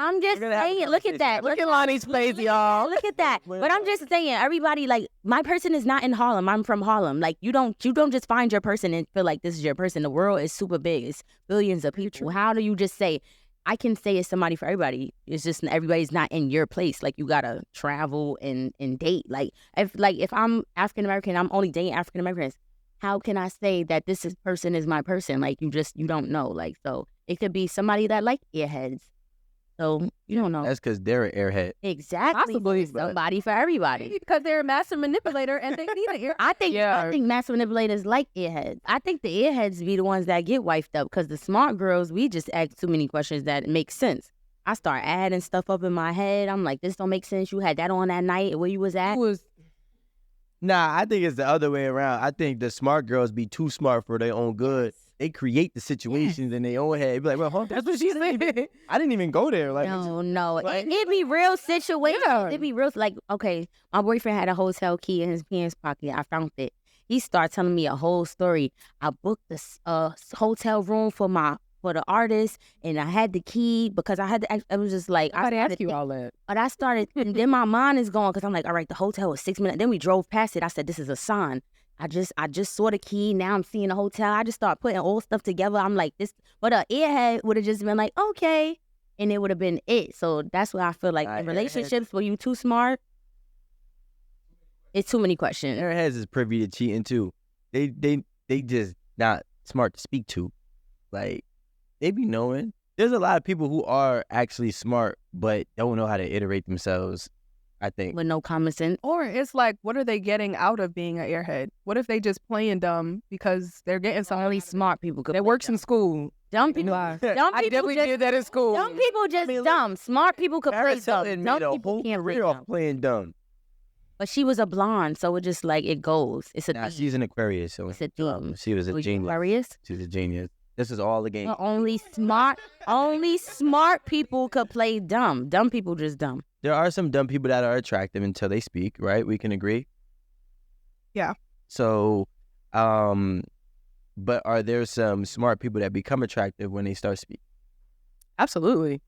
Look at that. Look at Lonnie's face, y'all. Look at that. But I'm just saying, everybody, like, my person is not in Harlem. I'm from Harlem. Like, you don't just find your person and feel like this is your person. The world is super big. It's billions of people. How do you just say, I can say it's somebody for everybody? It's just everybody's not in your place. Like, you gotta travel and date. Like if I'm African American, I'm only dating African Americans. How can I say that person is my person? Like, you don't know. Like, so it could be somebody that like airheads. So you don't know. That's because they're an airhead. Exactly. Possibly, Somebody for everybody. Because they're a master manipulator and they need an ear. I think master manipulators like airheads. I think the airheads be the ones that get wifed up because the smart girls, we just ask too many questions that make sense. I start adding stuff up in my head. I'm like, this don't make sense. You had that on that night where you was at. Nah, I think it's the other way around. I think the smart girls be too smart for their own good. They create the situations in their own head. Be like, well, that's what she said. I didn't even go there. Like, no. It be real situations. Yeah. It be real. Like, okay, my boyfriend had a hotel key in his pants pocket. I found it. He started telling me a whole story. I booked this hotel room for the artist, and I had the key because I was just like, I ask you all that. But I started, and then my mind is going because I'm like, all right, the hotel was 6 minutes. Then we drove past it. I said, this is a sign. I just saw the key. Now I'm seeing the hotel. I just start putting all stuff together. I'm like this, but an airhead would have just been like, okay, and it would have been it. So that's why I feel like in relationships where you too smart, it's too many questions. Airheads is privy to cheating too. They just not smart to speak to. Like they be knowing. There's a lot of people who are actually smart but don't know how to iterate themselves. I think. With no common sense. Or it's like, what are they getting out of being an airhead? What if they just playing dumb because they're getting something? Only smart people could. That works in school. Dumb people. I definitely did that in school. Dumb people just dumb. Smart people could play dumb. Dumb people can't read dumb. Playing dumb. But she was a blonde, so it just like it goes. It's a. Nah, she's an Aquarius, so it's a theme. She was a genius. Aquarius. She was a genius. This is all the game. Only smart people could play dumb. Dumb people just dumb. There are some dumb people that are attractive until they speak, right? We can agree. Yeah. So, but are there some smart people that become attractive when they start speaking? Absolutely.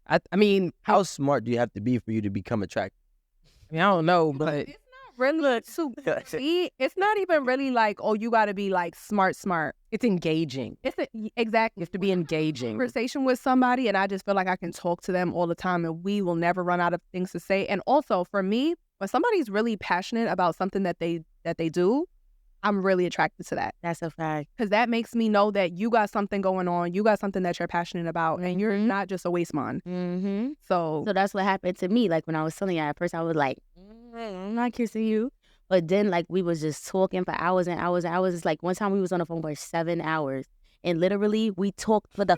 I mean, how smart do you have to be for you to become attractive? I mean, I don't know, but it's not really it's not even really like, oh, you got to be like smart. It's engaging. Exactly. You have to be engaging. Conversation with somebody, and I just feel like I can talk to them all the time, and we will never run out of things to say. And also, for me, when somebody's really passionate about something that they do, I'm really attracted to that. That's a fact. Because that makes me know that you got something going on, you got something that you're passionate about, and you're not just a waste man. Mm-hmm. So that's what happened to me. Like when I was telling you at first, I was like, I'm not kissing you. But then, like, we was just talking for hours and hours and hours. It's like one time we was on the phone for 7 hours. And literally, we talked for No,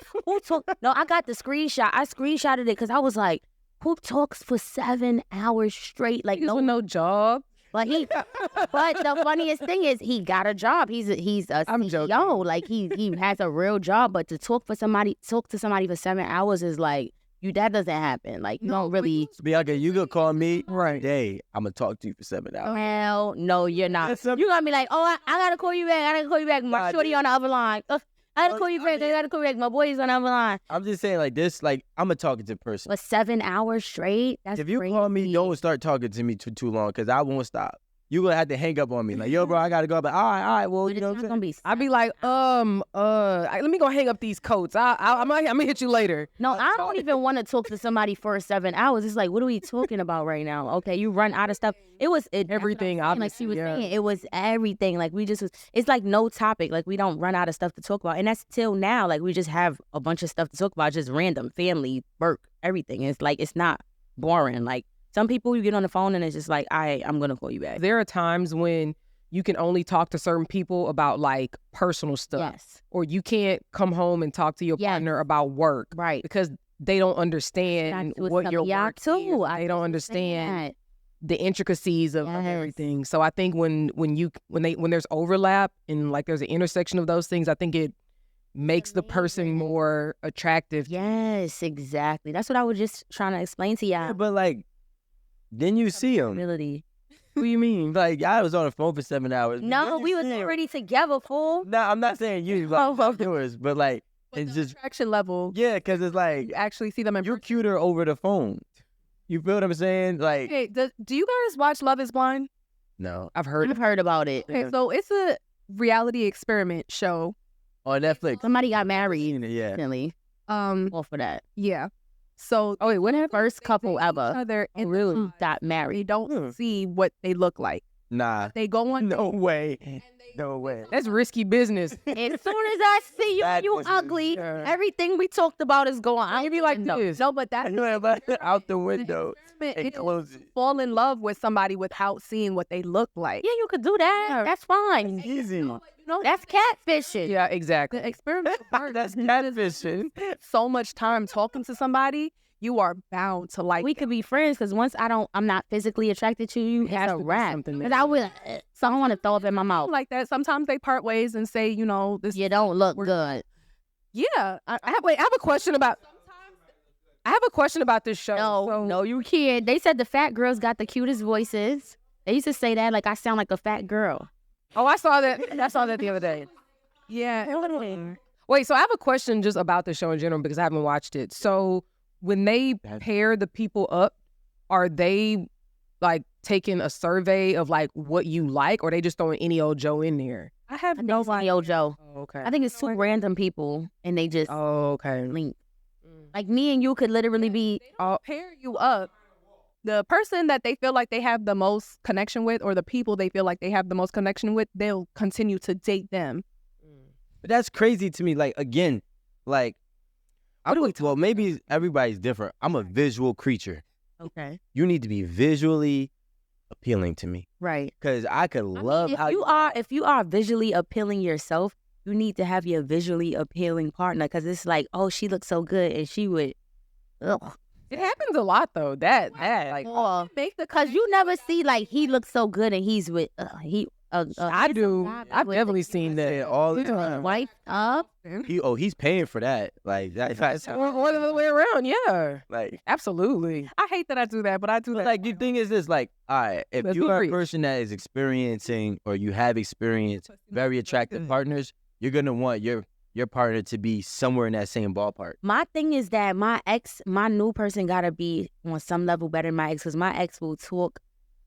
I got the screenshot. I screenshotted it because I was like, who talks for 7 hours straight? Like, no job. But the funniest thing is he got a job. He's a CEO. Like, he has a real job. But to talk to somebody for 7 hours is like, that doesn't happen. Like, you don't really. Bianca, you gonna call me right? Hey, I'm gonna talk to you for 7 hours. Well, no, you're not. You're gonna be like, oh, I gotta call you back. My shorty on the other line. I gotta call you back. My boy's on the other line. I'm just saying, like this, like I'm a talkative person. But 7 hours straight. That's if you crazy. call me, don't start talking to me too long, because I won't stop. You gonna have to hang up on me, like, yo, bro, I gotta go. But all right, well, you know what I'm saying? I'd be like, let me go hang up these coats. I'm gonna hit you later. No, I don't even want to talk to somebody for 7 hours. It's like, what are we talking about right now? Okay, you run out of stuff. Everything. Like she was saying, it was everything. Like it's like no topic. Like we don't run out of stuff to talk about, and that's till now. Like we just have a bunch of stuff to talk about, just random, family, work, everything. It's like it's not boring. Like Some people you get on the phone and it's just like, I'm gonna call you back. There are times when you can only talk to certain people about like personal stuff. Yes. Or you can't come home and talk to your partner about work. Right. Because they don't understand what your work is. They don't understand the intricacies of everything. So I think when there's overlap and like there's an intersection of those things, I think it makes the person more attractive. Yes, exactly. That's what I was just trying to explain to y'all. Yeah, but like, then you see him. What do you mean? Like, I was on the phone for 7 hours. No, we was already together, fool. No, I'm not saying you, like, yours, but like, it's just attraction level. Yeah, because it's like you actually see them in you're cuter over the phone. You feel what I'm saying? Like, okay, do you guys watch Love Is Blind? No, I've heard about it. Okay, so it's a reality experiment show on Netflix. Somebody got married recently. Well, for that. Yeah. So wait, when happened? First couple ever. Other really got married. They don't see what they look like. Nah. They go on. No way. No way. That's risky business. As soon as I see you ugly, everything we talked about is going. I'll be like this. No, but that's out the window and close it. Fall in love with somebody without seeing what they look like. Yeah, you could do that. That's fine. It's easy. No, that's catfishing. Yeah, exactly. The experiment that's catfishing. So much time talking to somebody, you are bound to like. We could be friends because once I'm not physically attracted to you, it's a wrap. Because I would, so I don't want to throw up in my mouth like that. Sometimes they part ways and say, this. You don't look good. Yeah, I have a question about. I have a question about this show. No, you can't. They said the fat girls got the cutest voices. They used to say that like I sound like a fat girl. Oh, I saw that. I saw that the other day. Yeah. Wait, so I have a question just about the show in general because I haven't watched it. So when they pair the people up, are they like taking a survey of like what you like, or they just throwing any old Joe in there? I have no idea. Any old Joe. Oh, okay. I think it's two random people and they just link. Like me and you could literally be pair you up. The person that they feel like they have the most connection with, or the people they feel like they have the most connection with, they'll continue to date them. But that's crazy to me. Like, again, like, well, maybe everybody's different. I'm a visual creature. Okay. You need to be visually appealing to me. Right. Because I could love how if you are visually appealing yourself, you need to have your visually appealing partner. Because it's like, oh, she looks so good, and she would, ugh. It happens a lot though. Because you never see like he looks so good and he's with I do. I've definitely seen that all the time. Wife up. He's paying for that. Like that's more than the way around. Yeah. Like absolutely. I hate that I do that, but I do that. Like the thing is this: like, all right, if you are a person that is experiencing or you have experienced very attractive partners, you're gonna want your partner to be somewhere in that same ballpark. My thing is that my new person gotta be on some level better than my ex, because my ex will talk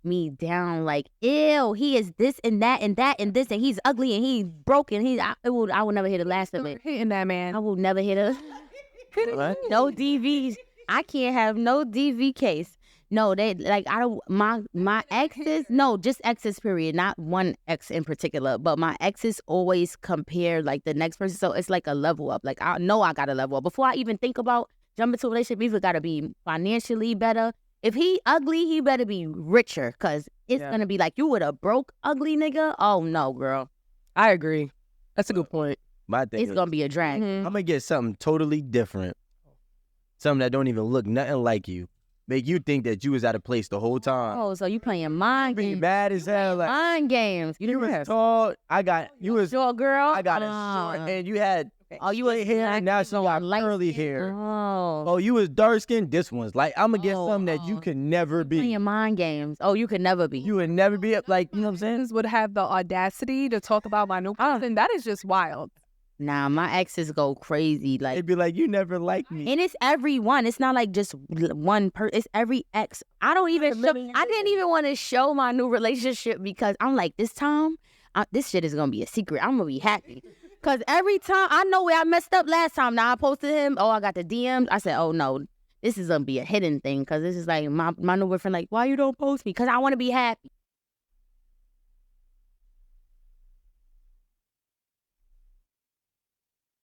me down like, ew, he is this and that and that and this, and he's ugly and he's broken. I will never hear the last of it. Hitting that man. I will never hit a no DVs. I can't have no DV case. No, they like my exes. No, just exes. Period. Not one ex in particular, but my exes always compare like the next person. So it's like a level up. Like I know I got to level up before I even think about jumping into a relationship. Either got to be financially better. If he ugly, he better be richer, cause it's gonna be like you with a broke ugly nigga. Oh no, girl. I agree. That's a good point. My thing it's gonna be a drag. I'm gonna get something totally different, something that don't even look nothing like you. Make you think that you was out of place the whole time. Oh, so you playing mind games? Be mad as hell. Like, mind games. You was tall. You was short, girl. I got a short, and you had. Oh, you was hair, and now she got curly hair. Oh, you was dark skinned. This one's like I'm gonna get something that you could never be. Playing mind games. Oh, you could never be. You would never be like, you know what I'm saying? Would have the audacity to talk about my new person. That is just wild. Nah, my exes go crazy. Like they'd be like, "You never liked me," and it's everyone. It's not like just one person. It's every ex. I didn't even want to show my new relationship because I'm like, this time, this shit is gonna be a secret. I'm gonna be happy because every time I know where I messed up last time. Now I posted him. Oh, I got the DMs. I said, oh no, this is gonna be a hidden thing because this is like my new boyfriend. Like, why you don't post me? Because I want to be happy.